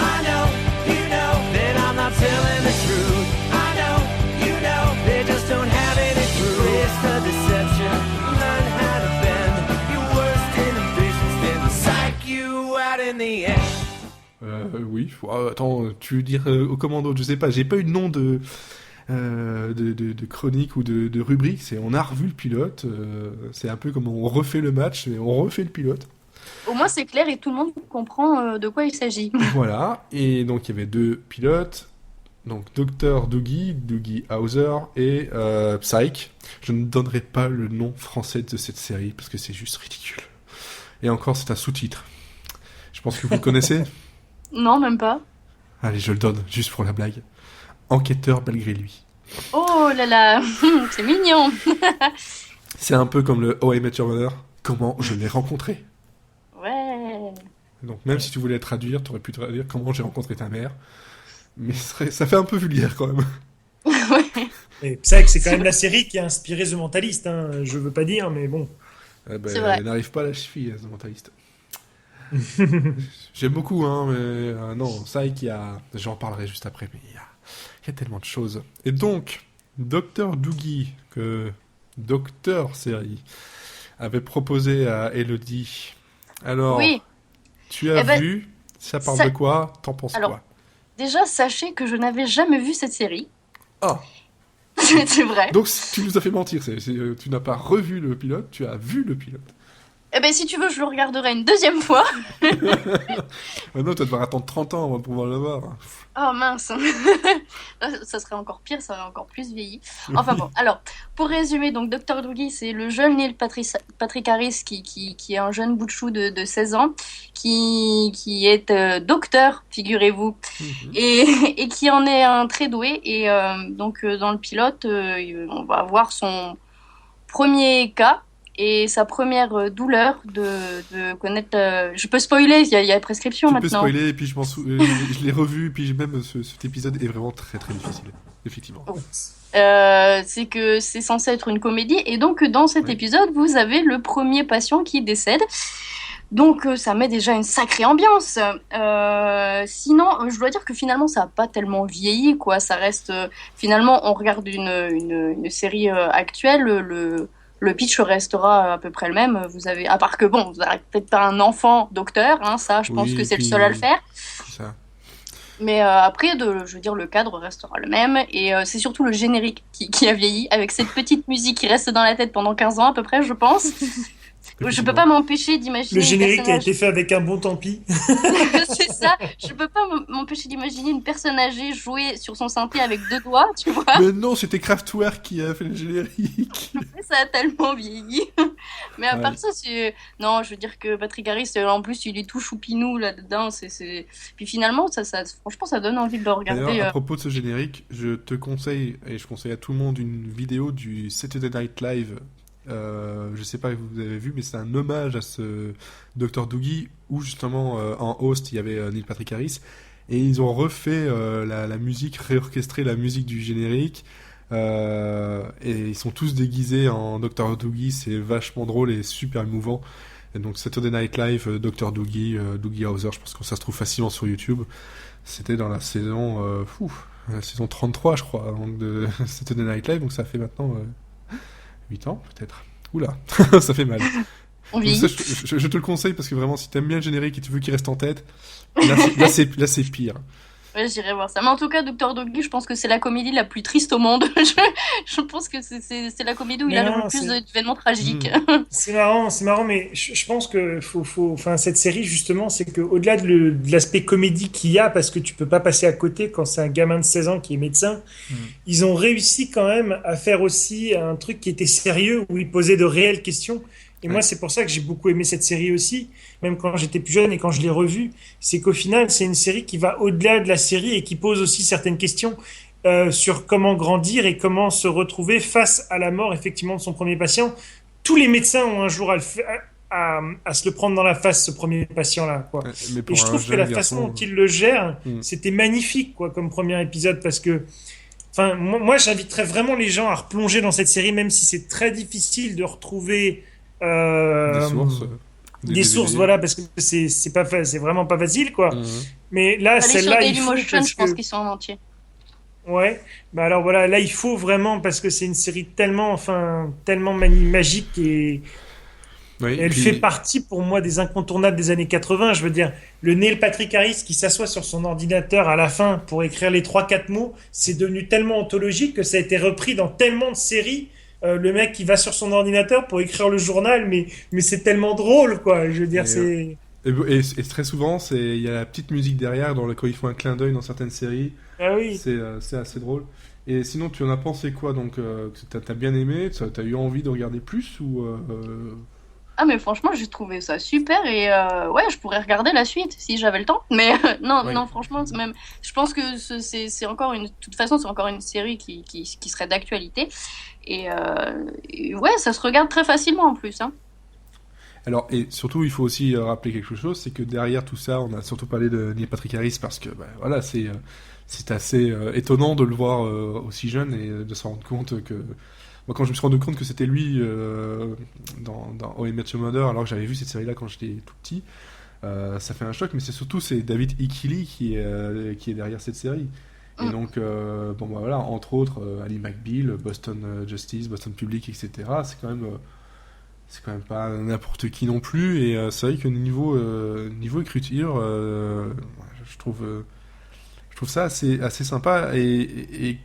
S7: I know, you know that I'm not telling the truth. I know, you know they just don't have any clue. It's the deception, learn how to bend. Your worst inhibitions then psych you out in the end.
S1: Oui, attends, tu veux dire au commando, je sais pas, j'ai pas eu de nom de chronique ou de rubrique, c'est on a revu le pilote, c'est un peu comme on refait le match, mais on refait le pilote.
S3: Au moins c'est clair et tout le monde comprend de quoi il s'agit.
S1: Voilà, et donc il y avait 2 pilotes, donc Dr Doogie Howser et Psyche. Je ne donnerai pas le nom français de cette série parce que c'est juste ridicule. Et encore, c'est un sous-titre. Je pense que vous le connaissez.
S3: Non, même pas.
S1: Allez, je le donne, juste pour la blague. Enquêteur malgré lui.
S3: Oh là là, c'est mignon.
S1: C'est un peu comme le How I Met Your Mother. Comment je l'ai rencontré.
S3: Ouais.
S1: Donc même si tu voulais traduire, tu aurais pu traduire comment j'ai rencontré ta mère. Mais ça fait un peu vulgaire quand même.
S3: Ouais.
S2: Et Psych, c'est quand même la série qui a inspiré The Mentalist, hein. Je veux pas dire, mais bon.
S3: C'est vrai.
S1: Elle n'arrive pas à la cheville, ce mentaliste. J'aime beaucoup, hein, mais non, ça, j'en parlerai juste après, mais il y a tellement de choses. Et donc, Dr Doogie, que Docteur Série avait proposé à Elodie. Alors,
S3: Oui.
S1: tu as vu, ça parle de quoi? T'en penses
S3: Alors,
S1: quoi?
S3: déjà, sachez que je n'avais jamais vu cette série.
S1: Ah,
S3: C'est vrai.
S1: donc tu nous as fait mentir, tu n'as pas revu le pilote, tu as vu le pilote.
S3: Eh ben, si tu veux, je le regarderai une deuxième fois.
S1: Maintenant, tu vas devoir attendre 30 ans avant de pouvoir le voir.
S3: Oh mince. Ça serait encore pire, ça aurait encore plus vieilli. Enfin bon, alors, pour résumer, donc Dr. Doogie, c'est le jeune Neil Patrick Harris qui est un jeune bout de chou de 16 ans, qui est docteur, figurez-vous, et qui en est un très doué. Et donc, dans le pilote, on va voir son premier cas. Et sa première douleur de connaître... Je peux spoiler, il y a prescription
S1: tu
S3: maintenant.
S1: Tu peux spoiler, et puis je l'ai revu, et puis même cet épisode est vraiment très très difficile, effectivement.
S3: C'est que c'est censé être une comédie, et donc dans cet épisode, vous avez le premier patient qui décède. Donc ça met déjà une sacrée ambiance. Sinon, je dois dire que finalement, ça n'a pas tellement vieilli, quoi. Ça reste... finalement, on regarde une série actuelle, le pitch restera à peu près le même. Vous avez, à part que bon, vous n'avez peut-être pas un enfant docteur, hein, ça, je pense que c'est le seul à le faire.
S1: Ça.
S3: Mais après, je veux dire, le cadre restera le même. Et c'est surtout le générique qui a vieilli, avec cette petite musique qui reste dans la tête pendant 15 ans à peu près, je pense. Je peux pas m'empêcher d'imaginer.
S2: Le générique a été fait avec un bon tant pis.
S3: C'est ça. Je peux pas m'empêcher d'imaginer une personne âgée jouer sur son synthé avec 2 doigts, tu vois.
S1: Mais non, c'était Kraftwerk qui a fait le générique.
S3: Ça a tellement vieilli. Mais à part ça, non, je veux dire que Patrick Harris, en plus, il est tout choupinou là-dedans. Puis finalement, franchement, ça donne envie de le regarder.
S1: D'ailleurs, à propos de ce générique, je te conseille, et je conseille à tout le monde, une vidéo du Saturday Night Live. Je sais pas si vous avez vu, mais c'est un hommage à ce Dr. Doogie où justement en host il y avait Neil Patrick Harris et ils ont refait la musique, réorchestré la musique du générique et ils sont tous déguisés en Dr. Doogie. C'est vachement drôle et super émouvant. Et donc Saturday Night Live, Dr. Doogie, Doogie Howser, je pense que ça se trouve facilement sur YouTube. C'était dans la saison la saison 33 je crois donc, de Saturday Night Live, donc ça fait maintenant 8 ans peut-être. Oula, ça fait mal. Donc ça, je te le conseille parce que vraiment si t'aimes bien le générique et tu veux qu'il reste en tête, là c'est pire.
S3: Ouais, j'irai voir ça. Mais en tout cas, Dr. Doogie, je pense que c'est la comédie la plus triste au monde. Je pense que c'est la comédie où il arrive le plus d'événements tragiques.
S2: C'est marrant, mais je pense que enfin, cette série, justement, c'est qu'au-delà de l'aspect comédie qu'il y a, parce que tu peux pas passer à côté quand c'est un gamin de 16 ans qui est médecin, ils ont réussi quand même à faire aussi un truc qui était sérieux, où ils posaient de réelles questions. Et moi, c'est pour ça que j'ai beaucoup aimé cette série aussi, même quand j'étais plus jeune et quand je l'ai revue. C'est qu'au final, c'est une série qui va au-delà de la série et qui pose aussi certaines questions sur comment grandir et comment se retrouver face à la mort, effectivement, de son premier patient. Tous les médecins ont un jour à se le prendre dans la face, ce premier patient-là, quoi.
S1: Mais
S2: Et
S1: pour
S2: je
S1: un
S2: trouve que
S1: jeune
S2: la
S1: garçon,
S2: façon dont il le gère,
S1: Mm.
S2: c'était magnifique, quoi, comme premier épisode, parce que, enfin, moi, j'inviterais vraiment les gens à replonger dans cette série, même si c'est très difficile de retrouver
S1: des sources,
S2: des sources,
S1: DVD.
S2: voilà, parce que c'est vraiment pas facile, quoi.
S1: Mhm.
S2: Mais là,
S3: Allez sur
S2: celle-là, il faut
S3: Dailymotion,
S2: parce
S3: je pense
S2: que,
S3: qu'ils sont en entier.
S2: ouais, bah alors voilà, là, il faut vraiment parce que c'est une série tellement, magique et
S1: Oui,
S2: elle
S1: puis-
S2: fait partie pour moi des incontournables des années 80. Je veux dire, le Neil Patrick Harris qui s'assoit sur son ordinateur à la fin pour écrire les 3-4 mots, c'est devenu tellement anthologique que ça a été repris dans tellement de séries. Le mec qui va sur son ordinateur pour écrire le journal, mais c'est tellement drôle, quoi. Je veux dire,
S1: Et,
S2: c'est.
S1: Et très souvent, il y a la petite musique derrière quand ils font un clin d'œil dans certaines séries.
S2: Ah oui.
S1: C'est assez drôle. Et sinon, tu en as pensé quoi? Donc, t'as bien aimé? T'as eu envie de regarder plus ou
S3: Ah, mais franchement, j'ai trouvé ça super et ouais, je pourrais regarder la suite si j'avais le temps. Mais non,
S1: Oui.
S3: non, franchement, c'est même, je pense que c'est encore une, de toute façon, c'est encore une série qui serait d'actualité. Et ouais, ça se regarde très facilement en plus, hein.
S1: Alors, et surtout, il faut aussi rappeler quelque chose, c'est que derrière tout ça, on a surtout parlé de Neil Patrick Harris parce que, bah, voilà, c'est assez étonnant de le voir aussi jeune et de se rendre compte que. Moi, quand je me suis rendu compte que c'était lui dans How I Met Your Mother, alors que j'avais vu cette série-là quand j'étais tout petit, ça fait un choc, mais c'est David E. Keighley qui est derrière cette série. Et donc, bon, bah, voilà, entre autres, Ali McBeal, Boston Justice, Boston Public, etc. C'est quand même pas n'importe qui non plus. Et c'est vrai que niveau écriture, je trouve ça assez sympa et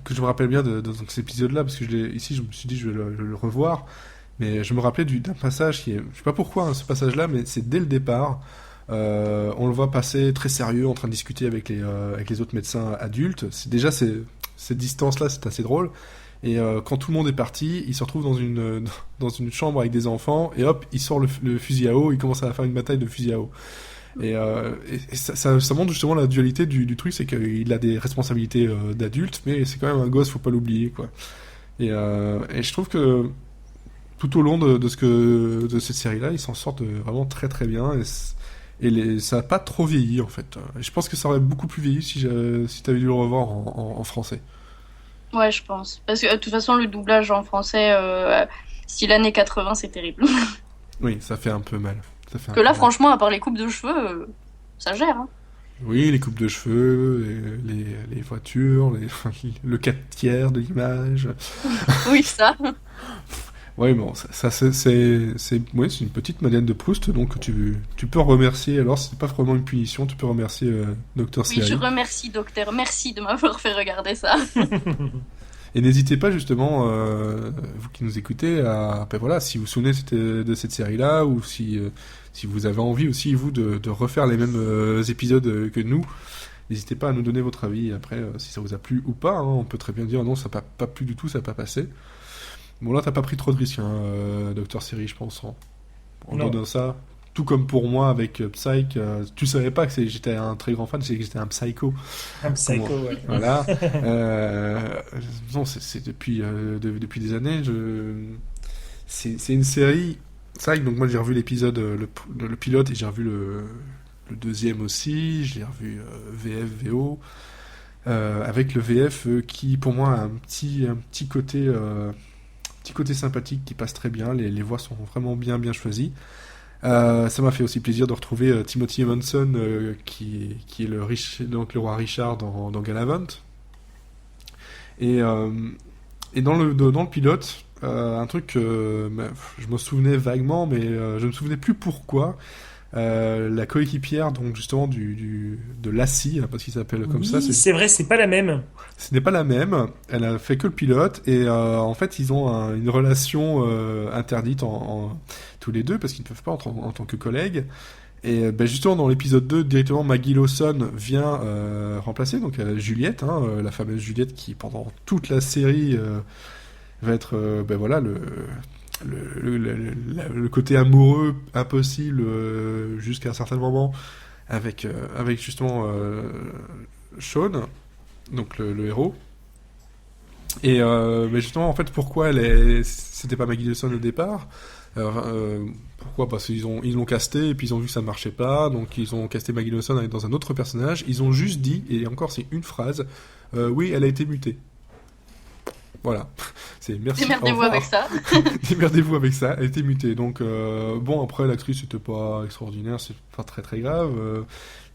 S1: que je me rappelle bien de cet épisode-là parce que ici je me suis dit je vais le revoir. Mais je me rappelais d'un passage qui est, je sais pas pourquoi ce passage-là, mais c'est dès le départ. On le voit passer très sérieux en train de discuter avec les autres médecins adultes. C'est déjà cette distance-là, c'est assez drôle. Et quand tout le monde est parti, il se retrouve dans une chambre avec des enfants et hop, il sort le fusil à eau, il commence à faire une bataille de fusil à eau. Et ça montre justement la dualité du truc, c'est qu'il a des responsabilités d'adulte, mais c'est quand même un gosse, faut pas l'oublier, quoi. Et je trouve que tout au long de cette série-là, ils s'en sortent vraiment très très bien. Ça a pas trop vieilli en fait. Et je pense que ça aurait beaucoup plus vieilli si t'avais dû le revoir en français.
S3: Ouais, je pense. Parce que de toute façon, le doublage en français, style années 80, c'est terrible.
S1: Oui, ça fait un peu mal.
S3: Que là, franchement, à part les coupes de cheveux, ça gère, hein.
S1: Oui, les coupes de cheveux, les voitures, le 4/3 de l'image.
S3: Oui, ça.
S1: Oui, bon, oui, c'est une petite Madeleine de Proust, donc tu peux remercier, alors c'est pas vraiment une punition, tu peux remercier Dr.
S3: Oui, je
S1: Siri.
S3: remercie, docteur. Merci de m'avoir fait regarder ça.
S1: Et n'hésitez pas justement, vous qui nous écoutez, ben voilà, si vous vous souvenez de cette série-là, ou si vous avez envie aussi, vous, de refaire les mêmes épisodes que nous, n'hésitez pas à nous donner votre avis. Après, si ça vous a plu ou pas, hein, on peut très bien dire non, ça n'a pas plu du tout, ça n'a pas passé. Bon, là, t'as pas pris trop de risques, hein, Dr. Siri, je pense, en
S2: Non.
S1: donnant ça. Tout comme pour moi avec Psych, tu savais pas que j'étais un très grand fan, c'est que j'étais un psycho.
S2: Un psycho,
S1: Comment-
S2: ouais.
S1: Voilà. Non, c'est depuis des années. C'est une série. Psych, donc moi j'ai revu l'épisode, le pilote, et j'ai revu le deuxième aussi. Je l'ai revu VF, VO. Avec le VF qui, pour moi, a un petit côté sympathique qui passe très bien. Les voix sont vraiment bien choisies. Ça m'a fait aussi plaisir de retrouver Timothy Emonson, qui est donc le roi Richard dans Galavant. Et dans le pilote, un truc que je me souvenais vaguement, mais je me souvenais plus pourquoi. La coéquipière, donc justement de Lassie, hein, parce qu'il s'appelle comme ça.
S2: Oui, c'est vrai, c'est pas la même.
S1: Ce n'est pas la même. Elle a fait que le pilote et en fait ils ont une relation interdite tous les deux parce qu'ils ne peuvent pas en tant que collègues. Et ben, justement dans l'épisode 2, directement Maggie Lawson vient remplacer donc Juliette, hein, la fameuse Juliette qui pendant toute la série va être ben voilà le côté amoureux impossible jusqu'à un certain moment avec justement Sean, donc le héros. Et mais justement, en fait, pourquoi c'était pas Maggie Wilson au départ? Pourquoi? Parce qu'ils l'ont casté et puis ils ont vu que ça ne marchait pas, donc ils ont casté Maggie Wilson dans un autre personnage. Ils ont juste dit, et encore c'est une phrase, oui, elle a été mutée. Voilà. C'est merci.
S3: Démerdez-vous avec ça.
S1: Démerdez-vous avec ça. Elle a été mutée. Donc bon, après l'actrice c'était pas extraordinaire, c'est pas très très grave.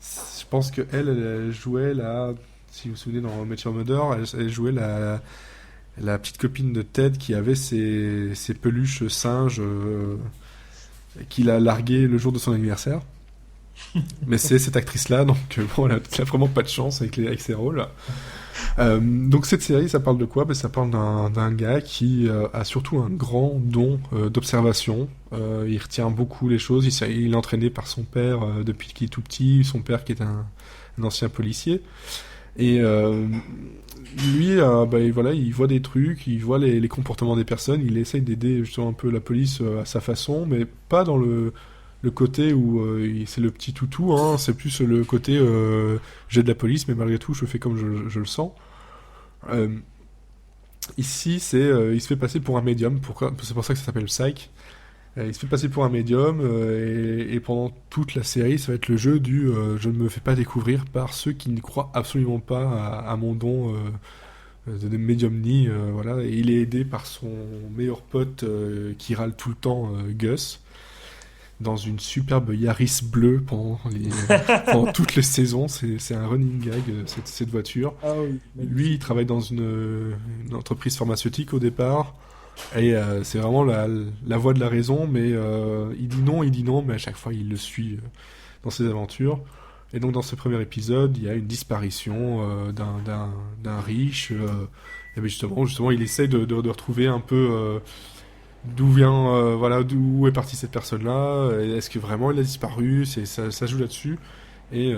S1: Je pense que elle jouait là, si vous vous souvenez dans Met Your Mother, elle jouait la petite copine de Ted qui avait ses peluches singes qu'il a largué le jour de son anniversaire. Mais c'est cette actrice-là, donc bon, elle a vraiment pas de chance avec ses rôles. Donc cette série, ça parle de quoi? Ça parle d'un gars qui a surtout un grand don d'observation. Il retient beaucoup les choses. Il est entraîné par son père depuis qu'il est tout petit. Son père qui est un ancien policier. Et lui, voilà, il voit des trucs, il voit les comportements des personnes. Il essaye d'aider justement un peu la police à sa façon, mais pas dans le côté où c'est le petit toutou, hein, c'est plus le côté j'aide la police, mais malgré tout je fais comme je le sens. Ici il se fait passer pour un médium. C'est pour ça que ça s'appelle Psych. Il se fait passer pour un médium et pendant toute la série ça va être le jeu du je ne me fais pas découvrir par ceux qui ne croient absolument pas à mon don de médiumnie, voilà. Et il est aidé par son meilleur pote qui râle tout le temps, Gus, dans une superbe Yaris bleue pendant toutes les saisons. C'est un running gag, cette voiture.
S2: Ah oui.
S1: Lui, il travaille dans une entreprise pharmaceutique au départ, et c'est vraiment la voix de la raison, mais il dit non, mais à chaque fois, il le suit dans ses aventures. Et donc, dans ce premier épisode, il y a une disparition d'un riche, et bien justement, il essaie de retrouver un peu... d'où est partie cette personne-là, est-ce que vraiment elle a disparu, ça joue là-dessus, et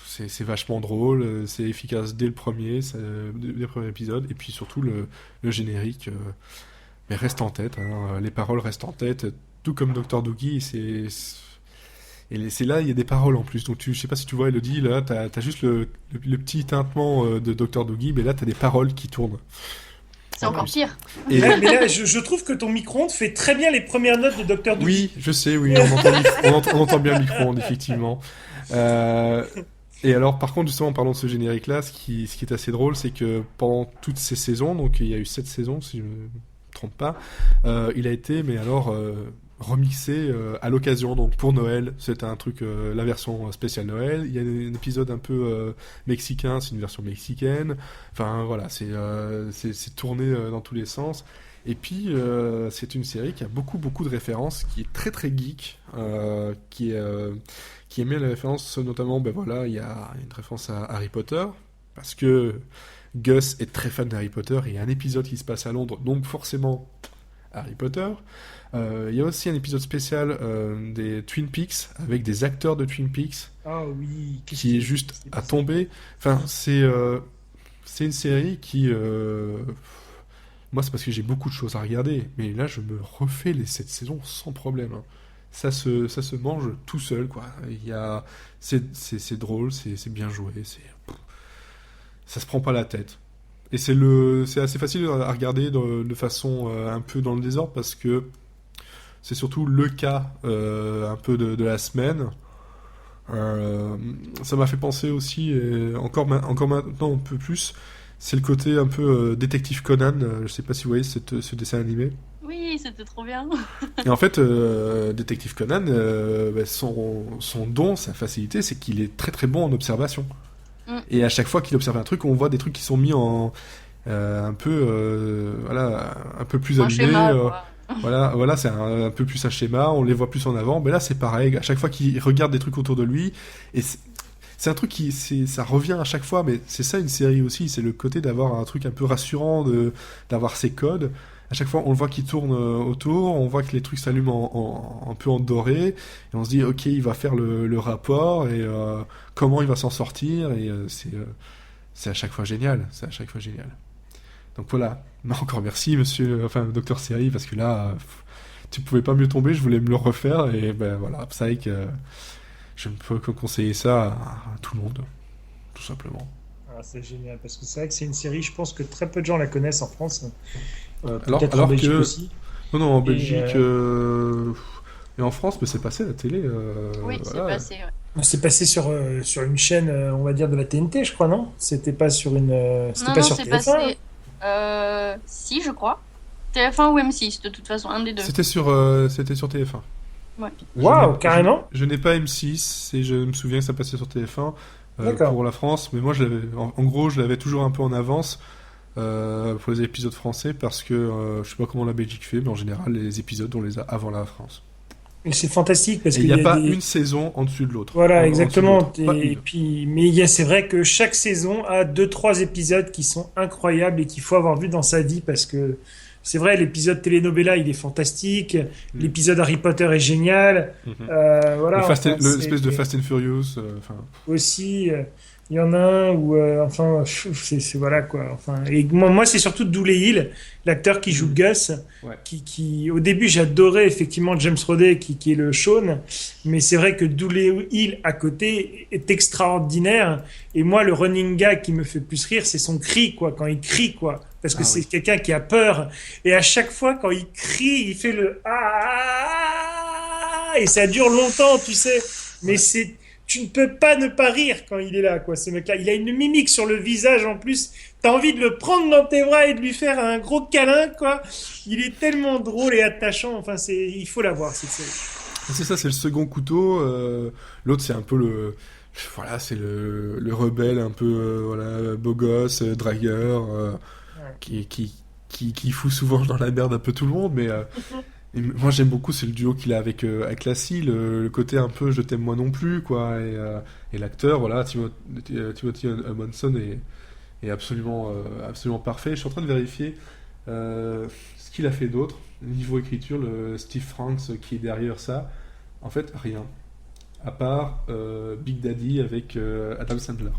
S1: c'est vachement drôle, c'est efficace dès le premier épisode, et puis surtout le générique mais reste en tête, hein, les paroles restent en tête, tout comme Dr. Doogie, c'est là, il y a des paroles en plus, donc je sais pas si tu vois Elodie, là t'as juste le petit tintement de Dr. Doogie, mais là t'as des paroles qui tournent.
S3: C'est encore pire.
S1: Et...
S2: mais là, je trouve que ton micro-ondes fait très bien les premières notes de Dr. Doogie.
S1: Oui, je sais, oui, on entend bien le micro-ondes, effectivement. Et alors, par contre, justement, en parlant de ce générique-là, ce qui est assez drôle, c'est que pendant toutes ces saisons, donc il y a eu 7 saisons, si je ne me trompe pas, il a été, mais alors, remixé à l'occasion, donc pour Noël, c'était un truc, la version spéciale Noël. Il y a un épisode un peu mexicain, c'est une version mexicaine. Enfin voilà, c'est tourné dans tous les sens. Et puis c'est une série qui a beaucoup de références, qui est très très geek, qui aimait les références, notamment, ben voilà, il y a une référence à Harry Potter, parce que Gus est très fan d'Harry Potter, et il y a un épisode qui se passe à Londres, donc forcément Harry Potter. Il y a aussi un épisode spécial des Twin Peaks, avec des acteurs de Twin Peaks,
S2: Ah oui.
S1: qui est juste à tomber. Enfin, c'est une série qui... moi, c'est parce que j'ai beaucoup de choses à regarder, mais là, je me refais les 7 saisons sans problème, hein. Ça se mange tout seul, quoi. C'est drôle, c'est bien joué, ça se prend pas la tête. Et c'est assez facile à regarder de façon un peu dans le désordre, parce que c'est surtout le cas un peu de la semaine. Ça m'a fait penser aussi, encore maintenant un peu plus, c'est le côté un peu détective Conan. Je sais pas si vous voyez ce dessin animé.
S3: Oui, c'était trop bien.
S1: Et en fait, détective Conan, son don, sa facilité, c'est qu'il est très très bon en observation. Et à chaque fois qu'il observe un truc, on voit des trucs qui sont mis en un peu plus
S3: Un
S1: allumés.
S3: schéma, quoi.
S1: Voilà, c'est un peu plus un schéma, on les voit plus en avant. Mais là, c'est pareil, à chaque fois qu'il regarde des trucs autour de lui, et c'est un truc ça revient à chaque fois, mais c'est ça une série aussi, c'est le côté d'avoir un truc un peu rassurant, d'avoir ses codes. À chaque fois, on le voit qui tourne autour, on voit que les trucs s'allument un peu en doré, et on se dit, ok, il va faire le rapport, et comment il va s'en sortir, et c'est à chaque fois génial, Donc voilà. Mais encore merci, docteur Série, parce que là, tu pouvais pas mieux tomber, je voulais me le refaire, et ben voilà, Psych, je ne peux que conseiller ça à tout le monde, tout simplement.
S2: Ah, c'est génial, parce que c'est vrai que c'est une série, je pense que très peu de gens la connaissent en France.
S1: Alors
S2: Peut-être en Belgique
S1: que-
S2: aussi.
S1: Non, en Belgique et en France, mais c'est passé à la télé.
S3: Oui, c'est
S1: voilà.
S3: passé. Ouais.
S2: C'est passé sur une chaîne, on va dire, de la TNT, je crois, non? C'était pas sur une... C'était
S3: Non,
S2: pas
S3: non,
S2: sur
S3: c'est
S2: TF1.
S3: passé. Si, je crois. TF1 ou M6, de toute façon, un des deux.
S1: C'était sur TF1.
S2: Waouh, carrément.
S1: Je n'ai pas M6 et je me souviens que ça passait sur TF1
S2: D'accord.
S1: pour la France, mais moi en gros je l'avais toujours un peu en avance pour les épisodes français parce que je sais pas comment la Belgique fait, mais en général les épisodes on les a avant la France.
S2: Et c'est fantastique parce
S1: Et il
S2: qu'il
S1: n'y a pas
S2: des...
S1: une saison en dessus de l'autre.
S2: Voilà,
S1: En dessous de
S2: exactement.
S1: l'autre. Pas
S2: Et
S1: une.
S2: puis, mais c'est vrai que chaque saison a 2-3 épisodes qui sont incroyables et qu'il faut avoir vu dans sa vie parce que c'est vrai, l'épisode Telenovela, il est fantastique. L'épisode Harry Potter est génial.
S1: Mhm.
S2: Voilà.
S1: L'espèce de Fast and Furious.
S2: Aussi, il y en a un où, c'est voilà quoi. Enfin, et moi c'est surtout Dooley Hill, l'acteur qui joue Gus,
S1: Ouais.
S2: qui au début j'adorais effectivement James Roday qui est le Sean, mais c'est vrai que Dooley Hill à côté est extraordinaire. Et moi le running gag qui me fait plus rire, c'est son cri quoi, quand il crie quoi, parce que c'est
S1: oui.
S2: quelqu'un qui a peur. Et à chaque fois quand il crie, il fait le ah, et ça dure longtemps, tu sais. Mais tu ne peux pas ne pas rire quand il est là, quoi, ce mec-là. Il a une mimique sur le visage, en plus. T'as envie de le prendre dans tes bras et de lui faire un gros câlin, quoi. Il est tellement drôle et attachant. Enfin, il faut la voir, cette série.
S1: C'est ça, c'est le second couteau. L'autre, c'est un peu voilà, c'est le rebelle, un peu voilà, beau gosse, dragueur, qui fout souvent dans la merde un peu tout le monde. Mais et moi, j'aime beaucoup, c'est le duo qu'il a avec Lassie, le côté un peu je t'aime moi non plus, quoi. Et l'acteur, voilà, Timothy Monson est absolument parfait. Je suis en train de vérifier ce qu'il a fait d'autre. Niveau écriture, le Steve Franks qui est derrière ça, en fait, rien. À part Big Daddy avec Adam Sandler.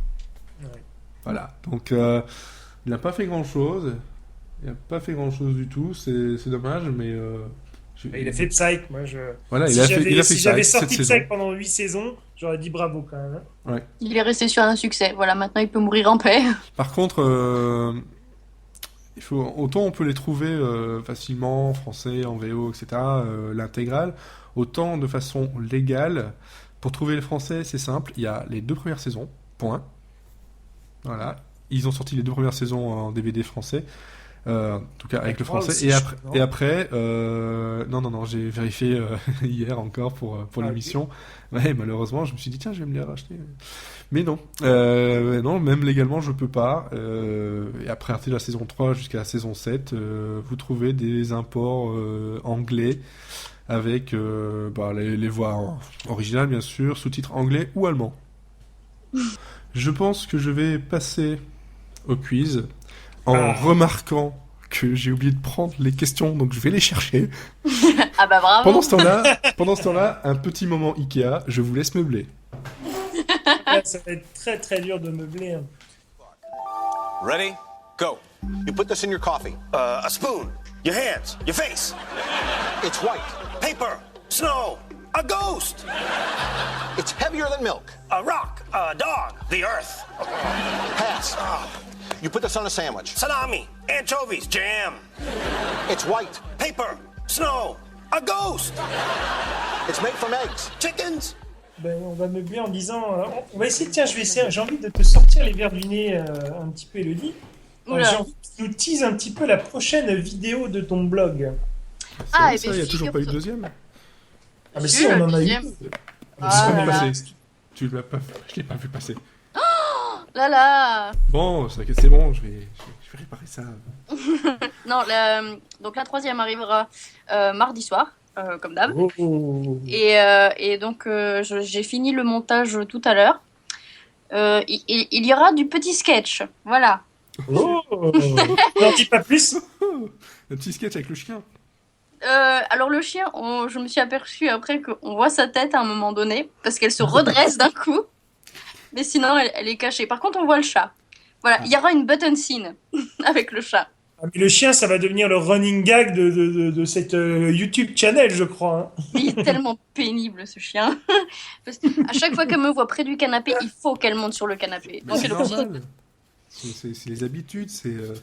S2: Ouais.
S1: Voilà. Donc, il n'a pas fait grand-chose. Il n'a pas fait grand-chose du tout. C'est dommage, mais...
S2: Il a fait Psych, moi
S1: Voilà,
S2: si
S1: il a fait
S2: j'avais
S1: Psych,
S2: sorti
S1: cette
S2: Psych
S1: saison.
S2: pendant 8 saisons, j'aurais dit bravo quand même. Hein.
S3: Il est resté sur un succès. Voilà, maintenant il peut mourir en paix.
S1: Par contre, autant on peut les trouver facilement en français, en VO, etc., l'intégrale, autant de façon légale. Pour trouver les français, c'est simple. Il y a les 2 premières saisons, point. Voilà. Ils ont sorti les 2 premières saisons en DVD français. En tout cas avec le français.
S2: Aussi,
S1: Et après, non, j'ai vérifié hier encore pour l'émission. Ouais, malheureusement, je me suis dit tiens, je vais me les racheter. Mais non, non, même légalement, je peux pas. Et après, à partir de la saison 3 jusqu'à la saison 7, vous trouvez des imports anglais avec les voix originales, bien sûr, sous-titres anglais ou allemands. Je pense que je vais passer au quiz en remarquant que j'ai oublié de prendre les questions, donc je vais les chercher.
S3: Ah bah bravo.
S1: Pendant ce temps-là, un petit moment Ikea, je vous laisse meubler.
S2: Là, ça va être très très dur de meubler. Hein.
S8: Ready? Go. You put this in your coffee. A spoon. Your hands. Your face. It's white. Paper. Snow. A ghost. It's heavier than milk. A rock. A dog. The earth. Pass. You put this on a sandwich. Salami. Anchovies. Jam. It's white. Paper. Snow. A ghost. It's made from eggs. Chickens.
S2: Ben, on va meubler en disant... on va essayer, tiens, j'ai envie de te sortir les verres du nez un petit peu, Elodie.
S3: Oula.
S2: J'ai envie que tu nous teases un petit peu la prochaine vidéo de ton blog.
S3: Ah,
S1: C'est
S3: et
S1: vrai, ça, il
S3: ben,
S1: n'y a toujours pas eu de
S3: figure-toi.
S1: deuxième.
S2: Ah mais
S3: Si,
S2: si, on
S3: le
S2: en a eu.
S3: deuxième.
S1: Je
S3: Ah
S1: l'ai
S3: là
S1: pas
S3: là.
S1: vu passer. Je l'ai pas vu passer.
S3: Là là.
S1: Bon, c'est bon, je vais réparer ça.
S3: Non, donc la troisième arrivera mardi soir, comme d'hab.
S2: Oh.
S3: Et donc j'ai fini le montage tout à l'heure. Il y aura du petit sketch, voilà.
S2: Oh. N'en dis pas plus.
S1: Un petit sketch avec le chien.
S3: Alors le chien, je me suis aperçue après qu'on voit sa tête à un moment donné, parce qu'elle se redresse d'un coup. Mais sinon, elle est cachée. Par contre, on voit le chat. Voilà, il y aura une button scene avec le chat.
S2: Mais le chien, ça va devenir le running gag de cette YouTube channel, je crois. Hein.
S3: Il est tellement pénible, ce chien. Parce que à chaque fois qu'elle me voit près du canapé, il faut qu'elle monte sur le canapé.
S1: Mais
S3: Donc
S1: c'est
S3: elle est obligée.
S1: normal. C'est les habitudes, ils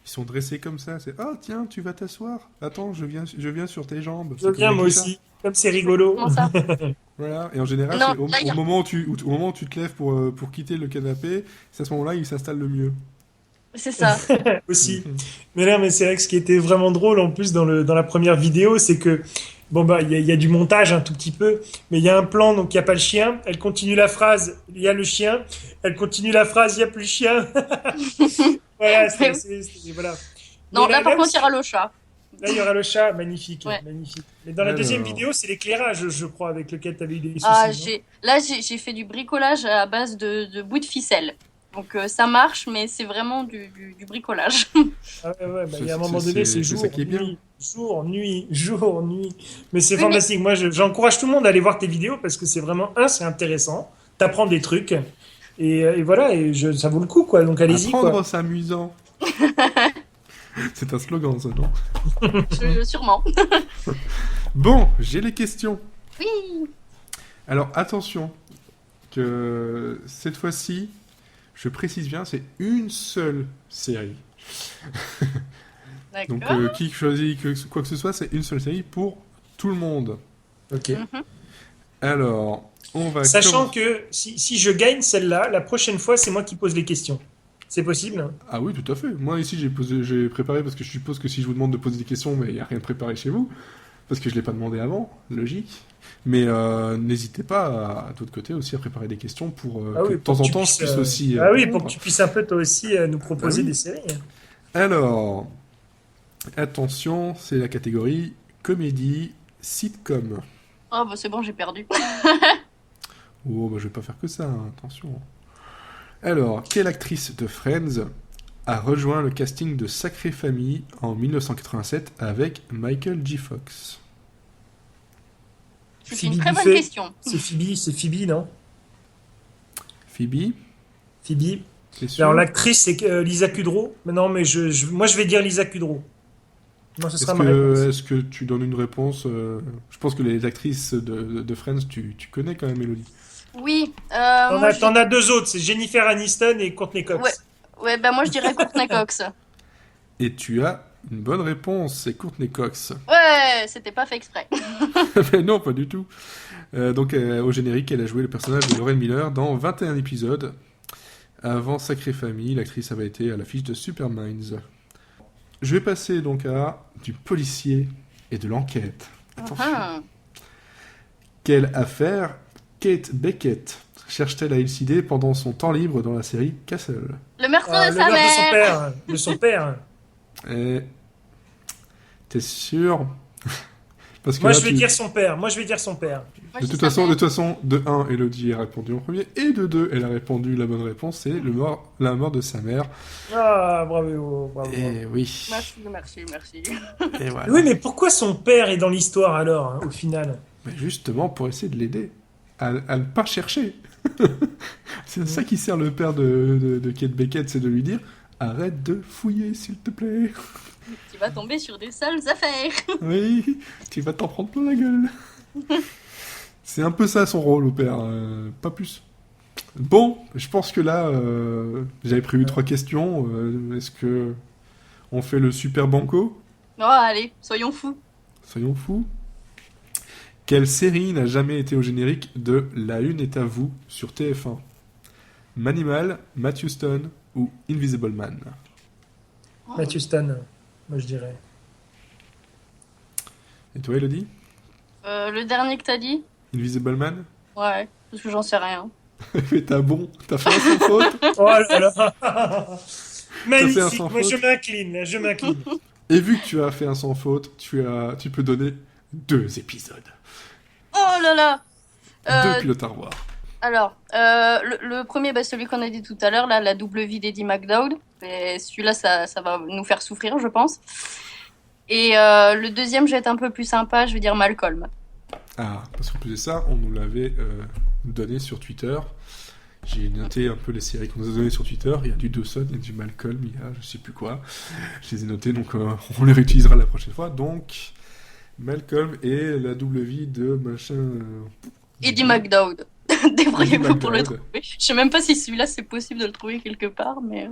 S1: sont dressés comme ça. C'est ah tiens, tu vas t'asseoir. Attends, je viens sur tes jambes.
S2: Je viens moi aussi. Comme c'est rigolo.
S3: Comment ça?
S1: Voilà. Et en général,
S3: Non,
S1: c'est
S3: là, il y a-
S1: au moment où tu te lèves pour quitter le canapé, c'est à ce moment-là il s'installe le mieux.
S3: C'est ça.
S2: Aussi. Mais là, mais c'est vrai que ce qui était vraiment drôle en plus dans la première vidéo, c'est que bon bah il y a du montage un tout petit peu, mais il y a un plan donc il y a pas le chien. Elle continue la phrase, il y a le chien. Elle continue la phrase, il y a plus le chien. Voilà, voilà.
S3: Non,
S2: Mais
S3: là par contre,
S2: aussi-
S3: il y aura le chat.
S2: Là, il y aura le chat, magnifique,
S3: Ouais.
S2: magnifique. Mais dans la
S1: Alors.
S2: deuxième vidéo, c'est l'éclairage, je crois, avec lequel tu avais eu des soucis.
S3: Ah,
S2: non
S3: j'ai fait du bricolage à base de bouts de ficelle. Donc ça marche, mais c'est vraiment du bricolage.
S2: Ah ouais, bah, il y a un
S1: C'est-
S2: moment donné,
S1: c'est
S2: c'est jour,
S1: ça qui est bien.
S2: nuit, jour, nuit, jour, nuit. Mais c'est
S3: Oui,
S2: fantastique. Moi, j'encourage tout le monde à aller voir tes vidéos parce que c'est vraiment, c'est intéressant. T'apprends des trucs. Et voilà, ça vaut le coup, quoi. Donc allez-y,
S1: Apprendre,
S2: quoi.
S1: c'est amusant. C'est un slogan, ça, non?
S3: Sûrement.
S1: Bon, j'ai les questions.
S3: Oui.
S1: Alors attention, que cette fois-ci, je précise bien, c'est une seule série. Donc
S3: D'accord.
S1: qui choisit quoi que ce soit, c'est une seule série pour tout le monde.
S2: Ok.
S3: Mhm.
S1: Alors, on va
S2: Sachant que si je gagne celle-là, la prochaine fois, c'est moi qui pose les questions. C'est possible?
S1: Ah oui, tout à fait. Moi ici, j'ai préparé parce que je suppose que si je vous demande de poser des questions, mais il n'y a rien de préparé chez vous, parce que je l'ai pas demandé avant, logique. Mais n'hésitez pas, de l'autre côté, aussi à préparer des questions pour
S2: Ah
S1: que
S2: oui,
S1: de temps
S2: pour
S1: en
S2: que tu
S1: temps, je
S2: puisses,
S1: puisse aussi...
S2: Ah oui, pour
S1: répondre.
S2: que tu puisses un peu toi aussi nous proposer
S1: Ah oui.
S2: des séries.
S1: Alors, attention, c'est la catégorie comédie sitcom.
S3: Oh, bah c'est bon, j'ai perdu.
S1: Oh, bah je vais pas faire que ça, hein, attention. Alors, quelle actrice de Friends a rejoint le casting de Sacrée Famille en 1987 avec Michael J. Fox?
S3: C'est une
S2: Phoebe
S3: très bonne
S2: Buffet.
S3: question.
S2: C'est Phoebe, non?
S1: Phoebe?
S2: Phoebe.
S1: T'es sûr?
S2: Alors l'actrice c'est Lisa Kudrow. Mais non, mais moi je vais dire Lisa Kudrow. Moi ce sera ma réponse.
S1: Est-ce que tu donnes une réponse Je pense que les actrices de Friends, tu connais quand même, Mélodie.
S3: Oui.
S2: T'en as deux autres, c'est Jennifer Aniston et Courtney Cox.
S3: Ouais. Ouais, bah moi je dirais Courtney Cox.
S1: Et tu as une bonne réponse, c'est Courtney Cox.
S3: Ouais, c'était pas fait exprès.
S1: Mais non, pas du tout. Donc, au générique, elle a joué le personnage de Lauren Miller dans 21 épisodes. Avant Sacrée Famille, l'actrice avait été à l'affiche de Superminds. Je vais passer donc à du policier et de l'enquête. Attention.
S3: Ah.
S1: Quelle affaire Kate Beckett cherche-t-elle à élucider pendant son temps libre dans la série Castle?
S3: Le meurtre
S2: Ah,
S3: de
S2: le
S3: sa
S2: meurtre de son
S3: mère.
S2: père. De son père.
S1: Et... T'es sûr? Parce que
S2: Moi
S1: là,
S2: je vais dire son père. Moi je vais dire son père.
S3: Moi,
S1: De
S3: je
S1: toute
S3: dis sa
S1: façon,
S3: mère.
S1: de 1, Elodie a répondu en premier, et de 2, elle a répondu la bonne réponse, c'est la mort de sa mère.
S2: Ah bravo, bravo.
S1: Et oui.
S3: Merci.
S1: Et voilà.
S2: Oui, mais pourquoi son père est dans l'histoire alors, hein, au final?
S1: Mais justement, pour essayer de l'aider à ne pas chercher. C'est ça qui sert le père de Kate Beckett, c'est de lui dire arrête de fouiller, s'il te plaît.
S3: Tu vas tomber sur des sales affaires.
S1: Oui, tu vas t'en prendre plein la gueule. C'est un peu ça son rôle au père, pas plus. Bon, je pense que là, j'avais prévu 3 questions. Est-ce que on fait le super banco?
S3: Non, allez, soyons fous.
S1: Soyons fous. Quelle série n'a jamais été au générique de La Une est à vous sur TF1? Manimal, Matthew Stone ou Invisible Man?
S2: Matthew Stone, moi je dirais.
S1: Et toi, Elodie?
S3: Le dernier que t'as dit?
S1: Invisible Man?
S3: Ouais, parce que j'en sais rien.
S1: Mais t'as fait un sans faute.
S2: Oh là là.
S1: fait un
S2: Magnifique,
S1: sans
S2: moi
S1: faute.
S2: je m'incline.
S1: Et vu que tu as fait un sans faute, tu peux donner 2 épisodes.
S3: Oh là là.
S1: 2 pilotes à revoir.
S3: Alors, le premier, bah, celui qu'on a dit tout à l'heure, là, la double vie d'Eddie McDowd. Et celui-là, ça va nous faire souffrir, je pense. Et le deuxième, je vais être un peu plus sympa, je vais dire Malcolm.
S1: Ah, parce qu'en plus de ça, on nous l'avait donné sur Twitter. J'ai noté un peu les séries qu'on nous a données sur Twitter. Il y a du Dawson, il y a du Malcolm, il y a je sais plus quoi. Je les ai notés, donc on les réutilisera la prochaine fois. Donc, Malcolm et la double vie de machin...
S3: Eddie McDowd. Débrouillez-vous pour le
S1: McDowd.
S3: trouver. Je sais même pas si celui-là c'est possible de le trouver quelque part, mais.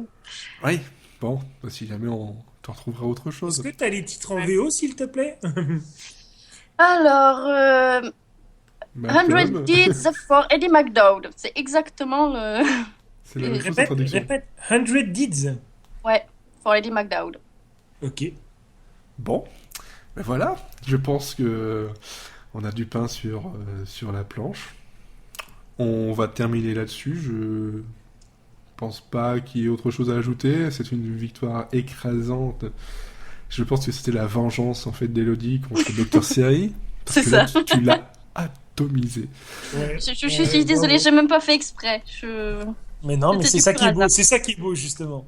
S1: Oui, bon, bah, si jamais on t'en retrouvera autre chose.
S2: Est-ce que t'as les titres en VO, s'il te plaît?
S3: Alors, 100
S1: Malcolm,
S3: Deeds for Eddie McDowd. C'est exactement le.
S1: c'est la même chose en
S2: Répète,
S1: traduction.
S2: répète. 100 Deeds.
S3: Ouais, for Eddie McDowd.
S2: Ok.
S1: Bon, ben voilà, je pense que on a du pain sur la planche. On va terminer là-dessus. Je pense pas qu'il y ait autre chose à ajouter. C'est une victoire écrasante. Je pense que c'était la vengeance en fait d'Elodie contre Dr. Siri. Parce
S3: C'est
S1: que là,
S3: ça.
S1: tu l'as atomisé.
S2: Ouais.
S3: Je suis désolée, j'ai même pas fait exprès.
S2: Mais non, mais
S3: C'était
S2: c'est ça
S3: du
S2: qui est
S3: pur
S2: beau.
S3: hasard.
S2: C'est ça qui est beau, justement.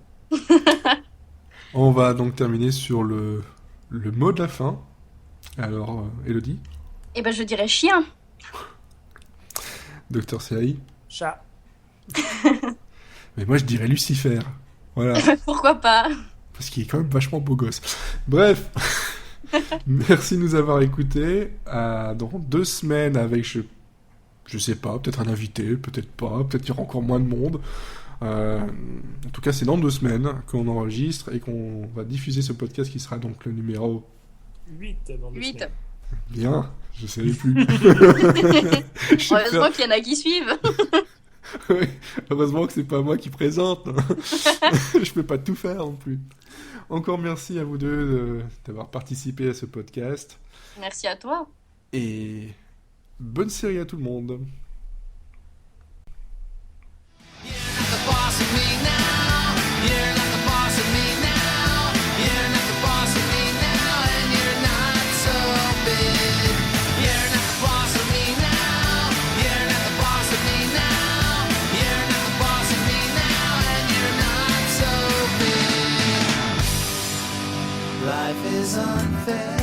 S1: On va donc terminer sur le mot de la fin. Alors, Elodie,
S3: Eh ben, je dirais chien.
S1: Dr. Siri.
S2: Chat.
S1: Mais moi, je dirais Lucifer. Voilà.
S3: Pourquoi pas?
S1: Parce qu'il est quand même vachement beau gosse. Bref, merci de nous avoir écoutés. Dans 2 semaines avec, je sais pas, peut-être un invité, peut-être pas, peut-être qu'il y aura encore moins de monde. En tout cas, c'est dans 2 semaines qu'on enregistre et qu'on va diffuser ce podcast qui sera donc le numéro
S2: 8 dans 2
S3: 8.
S2: semaines.
S1: bien. Je savais plus. Je suis
S3: Heureusement
S1: prêt.
S3: qu'il y en a qui suivent.
S1: Oui, heureusement que c'est pas moi qui présente. Je peux pas tout faire non plus. Encore merci à vous deux d'avoir participé à ce podcast.
S3: Merci à toi.
S1: Et bonne série à tout le monde.
S7: Life is unfair.